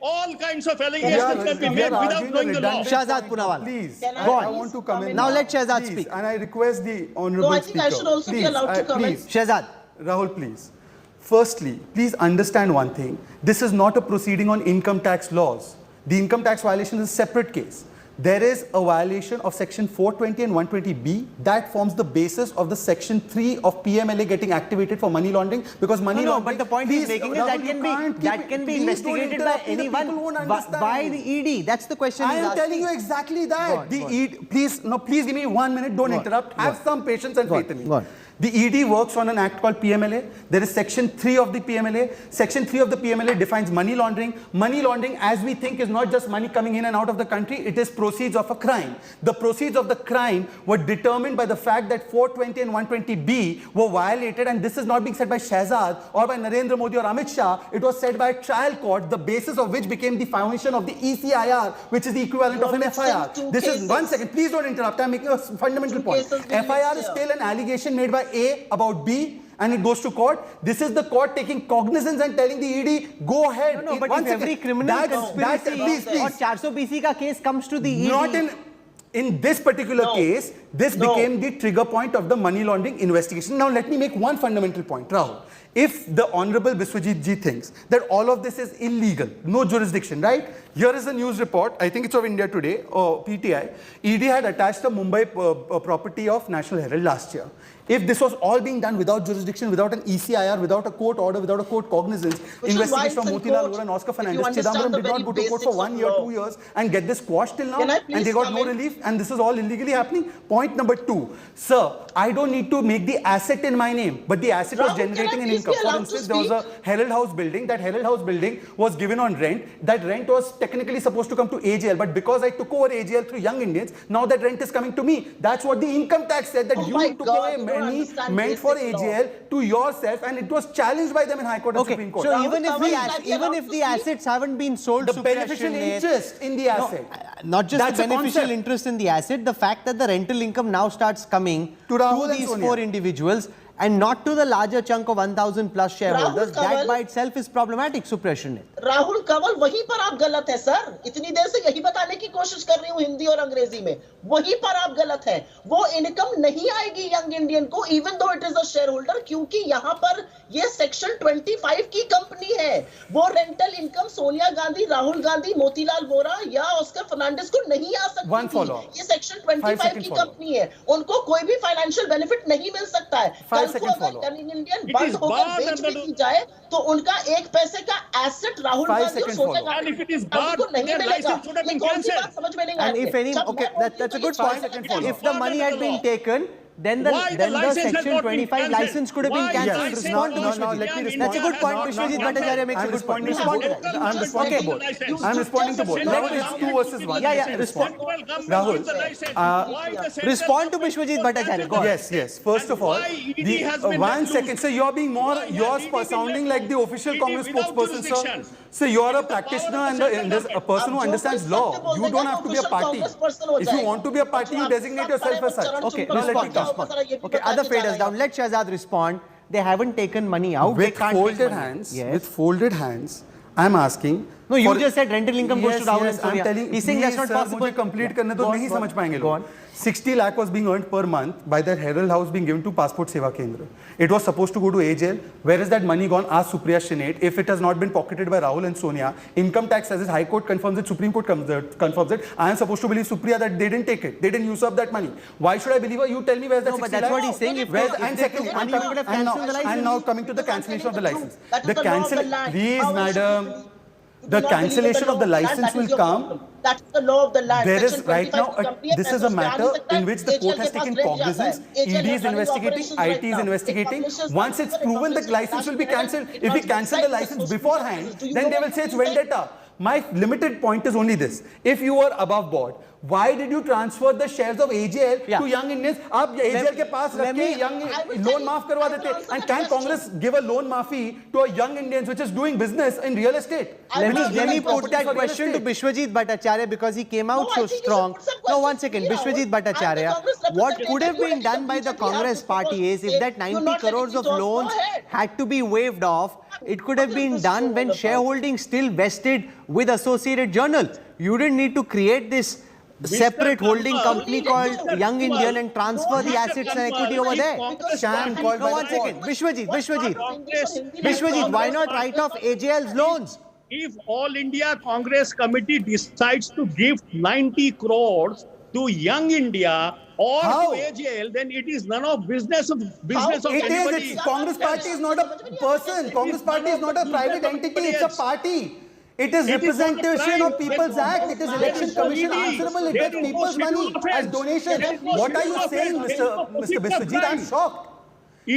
Speaker 15: All kinds of allegations can be made without knowing the law.
Speaker 1: Shahzad Punawala.
Speaker 14: Please,
Speaker 1: Go on.
Speaker 14: I want to come in.
Speaker 1: Now let Shahzad
Speaker 14: Please,
Speaker 1: speak.
Speaker 14: And I request the Honourable
Speaker 13: No, I think
Speaker 14: Speaker.
Speaker 13: I should also be allowed to comment.
Speaker 14: Please,
Speaker 1: Shahzad.
Speaker 14: Rahul, please. Firstly, please understand one thing. This is not a proceeding on income tax laws. The income tax violation is a separate case. There is a violation of section 420 and 120B that forms the basis of the section 3 of PMLA getting activated for money laundering, because money laundering...
Speaker 1: But the point he's making is that can be investigated by anyone, by the ED. That's the question
Speaker 14: I am telling you exactly that. Please give me 1 minute. Don't interrupt. Have some patience and faith in me. The ED works on an act called PMLA. There is section 3 of the PMLA. Section 3 of the PMLA defines money laundering. Money laundering, as we think, is not just money coming in and out of the country. It is proceeds of a crime. The proceeds of the crime were determined by the fact that 420 and 120B were violated, and this is not being said by Shahzad or by Narendra Modi or Amit Shah. It was said by a trial court, the basis of which became the foundation of the ECIR, which is the equivalent of an FIR. This is 1 second. Please don't interrupt. I'm making a fundamental point. FIR is still an allegation made by A about B, and it goes to court. This is the court taking cognizance and telling the ED, go ahead.
Speaker 1: No, but if every criminal conspiracy or 400 BC ka case comes to the ED...
Speaker 14: Not in this particular case, this became the trigger point of the money laundering investigation. Now, let me make one fundamental point, Rahul. If the Honorable Biswajit Ji thinks that all of this is illegal, no jurisdiction, right? Here is a news report, I think it's of India Today, or PTI. ED had attached a Mumbai property of National Herald last year. If this was all being done without jurisdiction, without an ECIR, without a court order, without a court cognizance, investigation from Motilal Vora and Oscar Fernandez, Chidambaram did not go to court for 1 year, 2 years and get this quashed till now, and they got no relief, and this is all illegally happening. Point number 2, sir, I don't need to make the asset in my name, but the asset was generating an income. For instance, there was a Herald House building. That Herald House building was given on rent. That rent was technically supposed to come to AJL, but because I took over AJL through Young Indians, now that rent is coming to me. That's what the income tax said, that you took away money meant for AJL to yourself, and it was challenged by them in High Court and Supreme Court.
Speaker 1: So even if the assets haven't been sold,
Speaker 14: the beneficial interest in the asset,
Speaker 1: not just the beneficial interest in the asset, the fact that the rental income now starts coming to these 4 individuals and not to the larger chunk of 1,000 plus shareholders, that by itself is problematic, Supriya.
Speaker 13: Rahul Kanwal, वहीं पर आप गलत है sir. इतनी देर से यही बताने की कोशिश कर रही हूँ हिंदी और अंग्रेजी में. वहीं पर आप गलत हैं. वो इनकम नहीं आएगी यंग इंडियन को, even though it is a shareholder, क्योंकि यहाँ पर ये सेक्शन 25 की कंपनी है. वो रेंटल इनकम सोनिया गांधी, राहुल गांधी, मोतीलाल वोरा या ऑस्कर फर्नांडिस को नहीं आ सकती थी. ये सेक्शन 25 की कंपनी है. उनको कोई भी फाइनेंशियल बेनिफिट नहीं मिल सकता है. कल को अगर यंग इंडियन बंद होकर बेच भी दी जाए तो उनका 1 पैसे का एसेट राहुल गांधी और सोनिया गांधी को नहीं मिलेगा. ये कौन सी बात समझ में नहीं आ रही है?
Speaker 1: Okay, that's a good point. If the money had been taken, then the section 25 license could have been cancelled. Respond to Vishwajit. That's a good point. Vishwajit Bhattacharya makes a good point. Respond to that.
Speaker 14: I'm responding to both. I'm responding to both. Rahul, it's 2 versus 1.
Speaker 1: Yeah, respond.
Speaker 14: Rahul,
Speaker 1: respond to Vishwajit Bhattacharya. Go on.
Speaker 14: Yes. First of all, 1 second. So you're being you're sounding like the official Congress spokesperson, sir. So you're a practitioner and a person who understands law. You don't have to be a party. If you want to be a party, you designate yourself as such.
Speaker 1: Okay, now let me come. Okay, other faders down. Let Shahzad respond. They haven't taken money out.
Speaker 14: With folded hands. Yes. With folded hands. I'm asking.
Speaker 1: No, you just said rental income goes to Rahul and Sonia.
Speaker 14: I'm telling.
Speaker 1: He's saying that's not possible.
Speaker 14: मुझे complete करने दो, नहीं समझ पाएंगे लोग. 60 lakh was being earned per month by that Herald House being given to Passport Seva Kendra. It was supposed to go to AJL. Where is that money gone? Ask Supriya Shinate. If it has not been pocketed by Rahul and Sonia, income tax says it, High Court confirms it, Supreme Court confirms it. I am supposed to believe Supriya that they didn't take it. They didn't use up that money. Why should I believe her? You tell me where's that 60 lakh?
Speaker 1: But that's what he's saying.
Speaker 14: And now coming to the cancellation of the license. Please, madam. The cancellation of the license will come.
Speaker 13: That's the law of the land.
Speaker 14: There is right now, this is a matter in which the court has taken cognizance. ED is investigating, IT is investigating. Once it's proven that license will be cancelled, if we cancel the license beforehand, then they will say it's vendetta. My limited point is only this. If you were above board, why did you transfer the shares of AJL to young Indians? आप AJL के पास रख के young loan माफ करवा देते. And can Congress give a loan maafi to a young Indians which is doing business in real estate?
Speaker 1: Let me put that question to Bishwajit Bhattacharya because he came out so strong. No, one second. Bishwajit Bhattacharya, what could have been done by the Congress party is if that 90 crores of loans had to be waived off, it could have been done when shareholding still vested with Associated Journal. You didn't need to create this separate holding company called Young Indian and transfer the assets and equity over there.
Speaker 14: Sham called
Speaker 1: No, one second. Bishwajit, why not write off AJL's loans?
Speaker 15: If All India Congress Committee decides to give 90 crores to Young India or to AJL, then it is none of business of anybody.
Speaker 14: Congress party is not a person. Congress party is not a private entity. It's a party. It is representation of People's Act. It is election commission answerable. It gets people's money as donations. What are you saying, Mr. Biswajit? I'm shocked.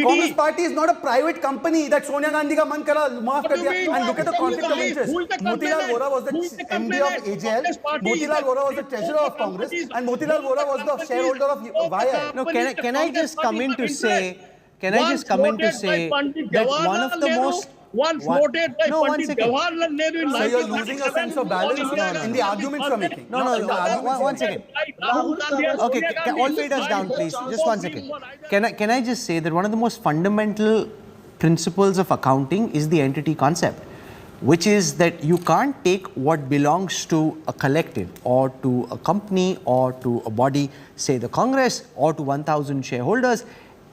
Speaker 14: Congress party is not a private company that Sonia Gandhi ka man kara maaf kar diya. And look at the conflict of interest. Motilal Vora was the MD of AJL. Motilal Vora was the treasurer of Congress. And Motilal Vora was the shareholder of YI.
Speaker 1: No, can I just come in to say that one of the most
Speaker 15: voted by Pandit Jawaharlal Nehru.
Speaker 14: So you're losing a sense of balance in the arguments you're making.
Speaker 1: One second. Okay, all faders down, please. Just 1 second. Can I just say that one of the most fundamental principles of accounting is the entity concept, which is that you can't take what belongs to a collective or to a company or to a body, say the Congress, or to 1,000 shareholders,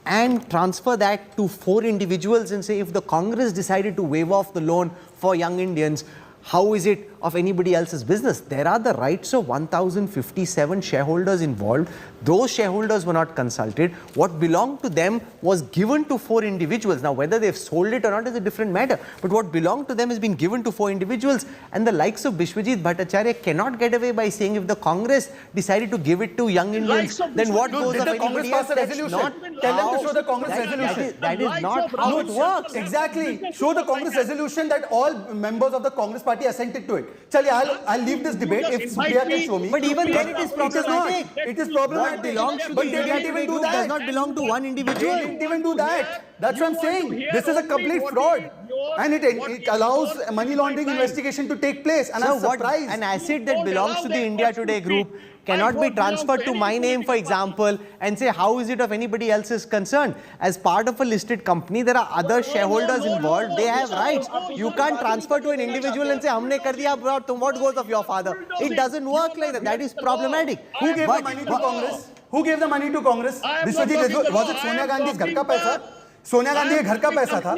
Speaker 1: and transfer that to 4 individuals and say if the Congress decided to waive off the loan for young Indians, how is it of anybody else's business? There are the rights of 1,057 shareholders involved. Those shareholders were not consulted. What belonged to them was given to 4 individuals. Now, whether they've sold it or not is a different matter. But what belonged to them has been given to 4 individuals. And the likes of Bishwajit Bhattacharya cannot get away by saying if the Congress decided to give it to young Indians, then what goes of anybody else?
Speaker 14: Tell them to show the Congress resolution.
Speaker 1: That is not how it works.
Speaker 14: Exactly. Show the Congress resolution that all members of the Congress party assented to it. Chaliye, I'll leave this debate if Supriya can show me.
Speaker 1: But even then it is problematic.
Speaker 14: It is problematic.
Speaker 1: What belongs to the India Today group does not belong to one individual.
Speaker 14: They didn't even do that. That's what I'm saying. This is a complete fraud. And it allows money laundering investigation to take place. And I'm surprised.
Speaker 1: An asset that belongs to the India Today group cannot be transferred to my name, for example, and say, how is it of anybody else's concern? As part of a listed company, there are other shareholders involved. They have rights. You can't transfer to an individual and say, humne kar diya, what goes of your father? It doesn't work like that. That is problematic.
Speaker 14: Who gave the money to Congress? Who gave the money to Congress? Biswajit, was it Sonia Gandhi's ghar ka paisa? Sonia Gandhi के घर का पैसा था.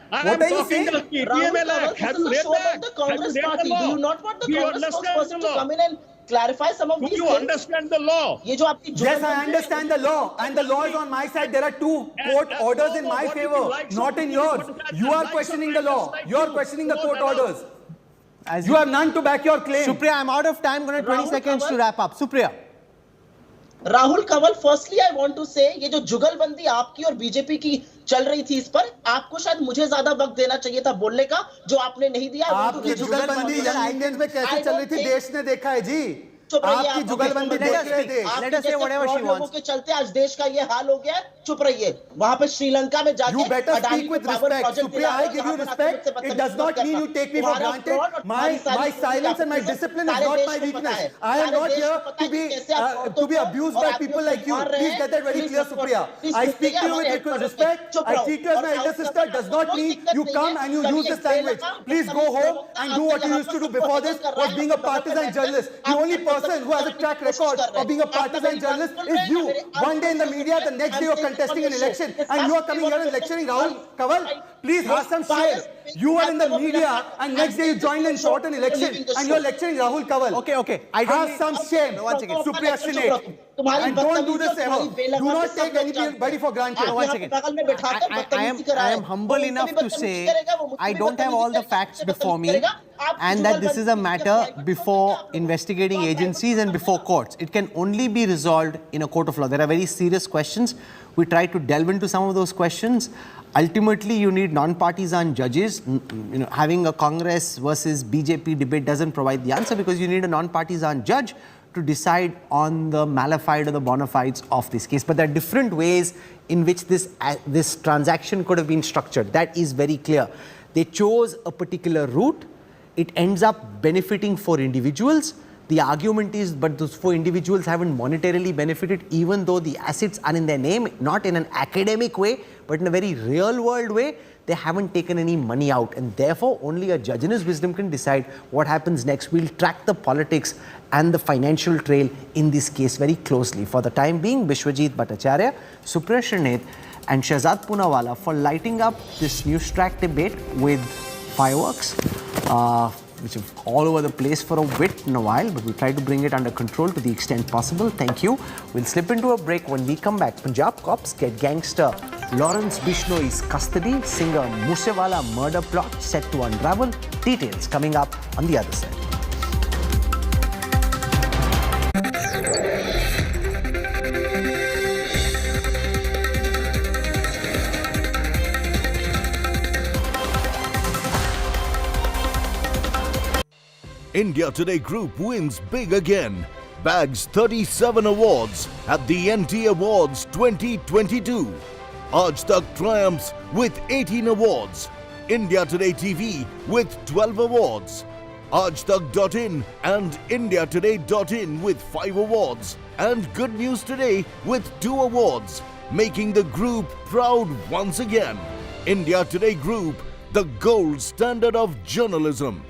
Speaker 14: What are you saying?
Speaker 13: Have you read the Congress party? Do you not want the Congress person to come in and clarify some of these things?
Speaker 15: Do you understand the law?
Speaker 14: Yes, I understand the law, and the law is on my side. There are 2 court orders in my favor, not in yours. You are questioning the law. You are questioning the court orders. You have none to back your claim.
Speaker 1: Supriya, I'm out of time. I'm going to 20 seconds to wrap up. Supriya.
Speaker 13: Rahul Kanwal, firstly I want to say ये जो जुगलबंदी आपकी और BJP की चल रही थी, इस पर आपको शायद मुझे ज्यादा वक्त देना चाहिए था बोलने का, जो आपने नहीं दिया.
Speaker 14: आपकी जुगलबंदी यंग इंडियंस में कैसे चल रही थी देश ने देखा है जी. आपकी जुगलबंदी देख रहे थे.
Speaker 13: लोगों के चलते आज देश का ये हाल हो गया. चुप रहिए. वहां पे श्रीलंका में जाके
Speaker 14: You better speak with respect. Supriya, I give you respect. It does not mean you take me for granted. My silence and my discipline is not my weakness. I am not here to be abused by people like you. Please get that very clear, Supriya. I speak to you with respect. I treat you as my elder sister. Does not mean you come and you use this language. Please go home and do what you used to do before this, was being a partisan journalist. The only person who has a track record of being a partisan journalist is you. One day in the media, the next day you're contesting an election, and you are coming here and lecturing Rahul Kanwal. Please have some shame. You were in the media and next day you joined and fought an election and you're lecturing Rahul Kanwal.
Speaker 1: Okay. I don't
Speaker 14: Have some shame.
Speaker 1: One second.
Speaker 14: Superestimate. And don't do this ever. Do not take anybody for granted.
Speaker 1: One second. I am humble enough to say I don't have all the facts before me and that this is a matter before investigating agencies and before courts. It can only be resolved in a court of law. There are very serious questions. We try to delve into some of those questions. Ultimately, you need non-partisan judges. Having a Congress versus BJP debate doesn't provide the answer because you need a non-partisan judge to decide on the mala fide or the bona fides of this case. But there are different ways in which this transaction could have been structured. That is very clear. They chose a particular route. It ends up benefiting for individuals. The argument is, but those 4 individuals haven't monetarily benefited, even though the assets are in their name, not in an academic way, but in a very real world way. They haven't taken any money out, and therefore only a judge in his wisdom can decide what happens next. We'll track the politics and the financial trail in this case very closely. For the time being, Bishwajit Bhattacharya, Supriya Srinath and Shahzad Poonawalla for lighting up this Newstrack debate with fireworks, which are all over the place for a bit in a while, but we try to bring it under control to the extent possible. Thank you. We'll slip into a break. When we come back, Punjab cops get gangster Lawrence Bishnoi's custody. Singer Moosewala murder plot set to unravel. Details coming up on the other side.
Speaker 16: India Today Group wins big again. Bags 37 awards at the NT Awards 2022. Aaj Tak triumphs with 18 awards. India Today TV with 12 awards. Aajtak.in and IndiaToday.in with 5 awards. And Good News Today with 2 awards. Making the group proud once again. India Today Group, the gold standard of journalism.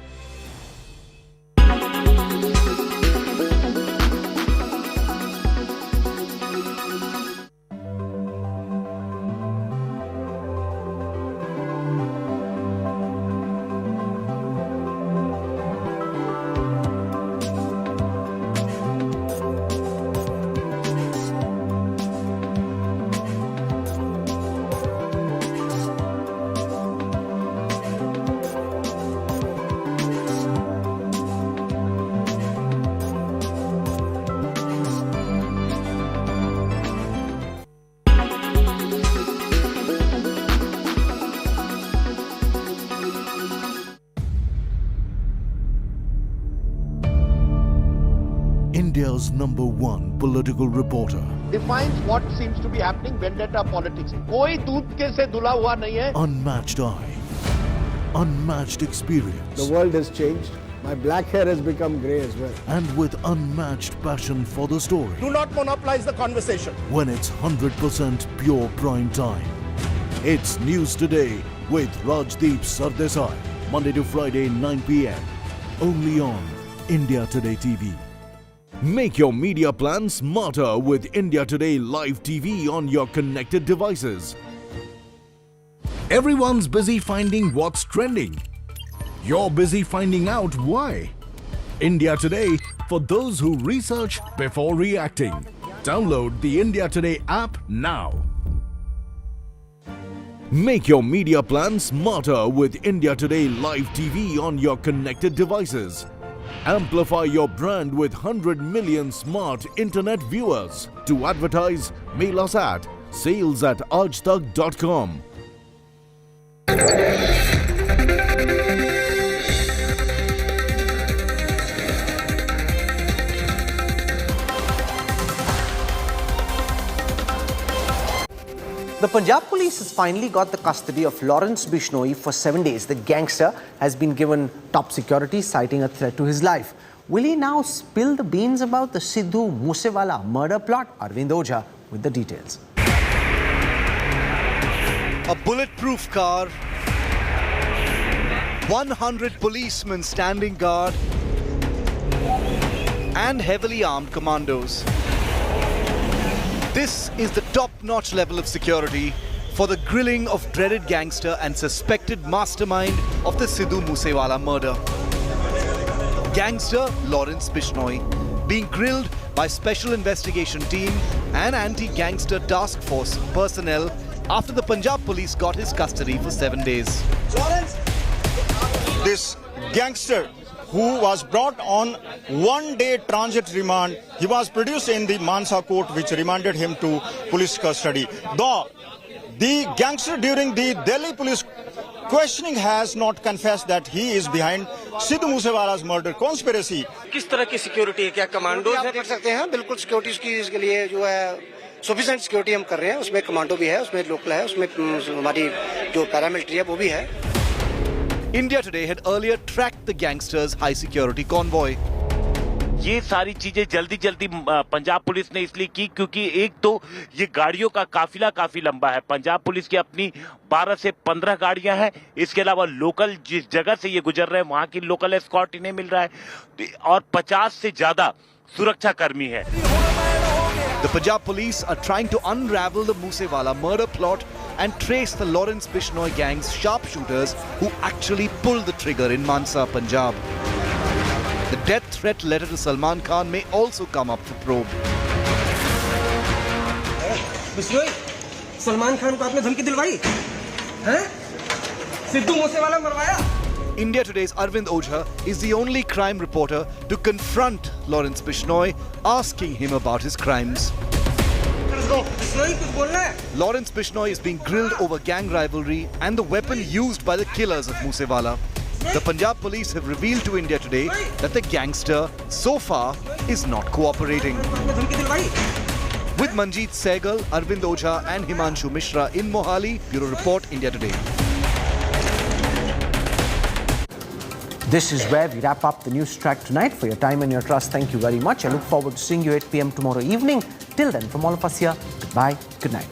Speaker 16: India's #1 political reporter.
Speaker 11: Defines what seems to be happening, vendetta politics. कोई दूध के से धुला हुआ नहीं है.
Speaker 16: Unmatched eye, unmatched experience.
Speaker 11: The world has changed. My black hair has become grey as well.
Speaker 16: And with unmatched passion for the story.
Speaker 11: Do not monopolize the conversation.
Speaker 16: When it's 100% pure prime time. It's News Today with Rajdeep Sardesai. Monday to Friday, 9 p.m. Only on India Today TV. Make your media plan smarter with India Today Live TV on your connected devices. Everyone's busy finding what's trending. You're busy finding out why. India Today for those who research before reacting. Download the India Today app now. Make your media plan smarter with India Today Live TV on your connected devices. Amplify your brand with 100 million smart internet viewers. To advertise, mail us at sales@aajtak.com.
Speaker 1: The Punjab police has finally got the custody of Lawrence Bishnoi for 7 days. The gangster has been given top security, citing a threat to his life. Will he now spill the beans about the Sidhu Moosewala murder plot? Arvind Ojha with the details.
Speaker 2: A bulletproof car, 100 policemen standing guard, and heavily armed commandos. This is the top-notch level of security for the grilling of dreaded gangster and suspected mastermind of the Sidhu Moosewala murder. Gangster Lawrence Bishnoi being grilled by Special Investigation Team and Anti-Gangster Task Force personnel after the Punjab police got his custody for 7 days.
Speaker 17: This gangster who was brought on one-day transit remand, he was produced in the Mansa court which remanded him to police custody. The gangster during the Delhi police questioning has not confessed that he is behind Sidhu Moosewala's murder conspiracy.
Speaker 18: किस तरह की security है? क्या commando है? देख सकते हैं, बिल्कुल सिक्योरिटी की इसके लिए जो है सफिशिएंट सिक्योरिटी हम कर रहे हैं. उसमें कमांडो भी है, उसमें लोकल है, उसमें हमारी जो पैरामिलिट्री है वो भी है.
Speaker 2: India Today had earlier tracked the gangsters' high security convoy.
Speaker 19: ये सारी चीजें जल्दी पंजाब पुलिस ने इसलिए की क्योंकि एक तो ये गाड़ियों का काफिला काफी लंबा है. पंजाब पुलिस की अपनी 12 से 15 गाड़ियां हैं. इसके अलावा लोकल जिस जगह से ये गुजर रहे हैं वहां की लोकल एस्कॉर्ट इन्हें मिल रहा है और 50 से ज्यादा सुरक्षा कर्मी है.
Speaker 2: The Punjab police are trying to unravel the Moosewala murder plot and trace the Lawrence Bishnoi gang's sharpshooters who actually pulled the trigger in Mansa, Punjab. The death threat letter to Salman Khan may also come up for probe.
Speaker 18: Bishnoi, Salman Khan को आपने धमकी दिलवाई? हैं? Sidhu Moosewala मरवाया?
Speaker 2: India Today's Arvind Ojha is the only crime reporter to confront Lawrence Bishnoi, asking him about his crimes. Lawrence Bishnoi is being grilled over gang rivalry and the weapon used by the killers of Moosewala. The Punjab police have revealed to India Today that the gangster, so far, is not cooperating. With Manjeet Sehgal, Arvind Ojha and Himanshu Mishra in Mohali, Bureau Report, India Today.
Speaker 1: This is where we wrap up the Newstrack tonight. For your time and your trust, thank you very much. I look forward to seeing you 8 p.m. tomorrow evening. Till then, from all of us here, goodbye, good night.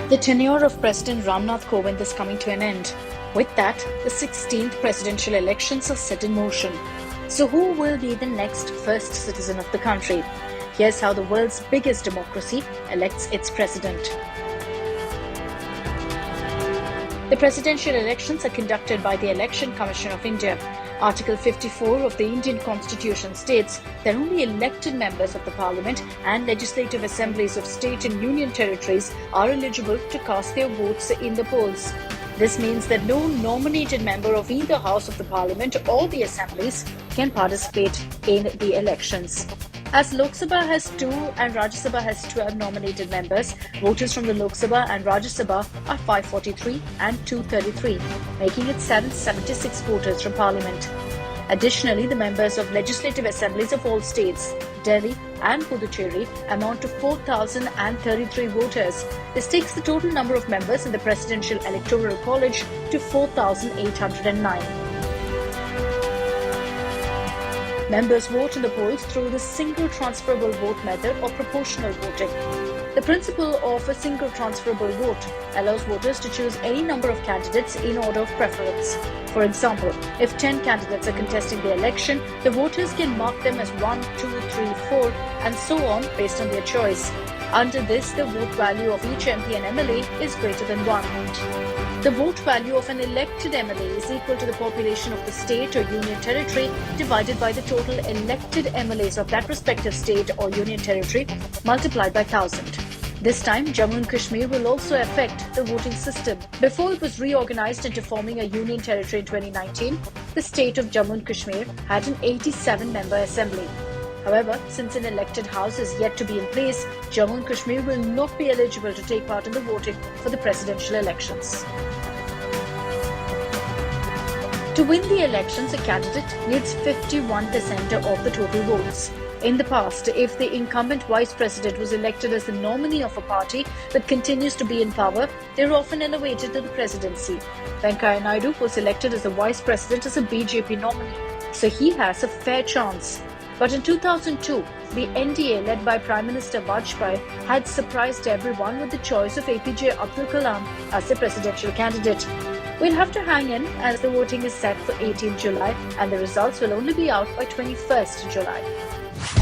Speaker 20: The tenure of President Ramnath Kovind is coming to an end. With that, the 16th presidential elections are set in motion. So who will be the next first citizen of the country? Here's how the world's biggest democracy elects its president. The presidential elections are conducted by the Election Commission of India. Article 54 of the Indian Constitution states that only elected members of the Parliament and legislative assemblies of state and union territories are eligible to cast their votes in the polls. This means that no nominated member of either House of the Parliament or the assemblies can participate in the elections. As Lok Sabha has 2 and Rajya Sabha has 12 nominated members, voters from the Lok Sabha and Rajya Sabha are 543 and 233, making it 776 voters from Parliament. Additionally, the members of legislative assemblies of all states, Delhi and Puducherry, amount to 4,033 voters. This takes the total number of members in the Presidential Electoral College to 4,809. Members vote in the polls through the single transferable vote method or proportional voting. The principle of a single transferable vote allows voters to choose any number of candidates in order of preference. For example, if 10 candidates are contesting the election, the voters can mark them as 1, 2, 3, 4 and so on based on their choice. Under this, the vote value of each MP and MLA is greater than 1. The vote value of an elected MLA is equal to the population of the state or union territory divided by the total elected MLAs of that respective state or union territory multiplied by 1,000. This time, Jammu and Kashmir will also affect the voting system. Before it was reorganized into forming a union territory in 2019, the state of Jammu and Kashmir had an 87-member assembly. However, since an elected house is yet to be in place, Jammu and Kashmir will not be eligible to take part in the voting for the presidential elections. To win the elections, a candidate needs 51% of the total votes. In the past, if the incumbent vice president was elected as the nominee of a party but continues to be in power, they are often elevated to the presidency. Venkaiah Naidu was elected as the vice president as a BJP nominee, so he has a fair chance. But in 2002, the NDA, led by Prime Minister Vajpayee, had surprised everyone with the choice of APJ Abdul Kalam as the presidential candidate. We'll have to hang in as the voting is set for 18 July and the results will only be out by 21st July.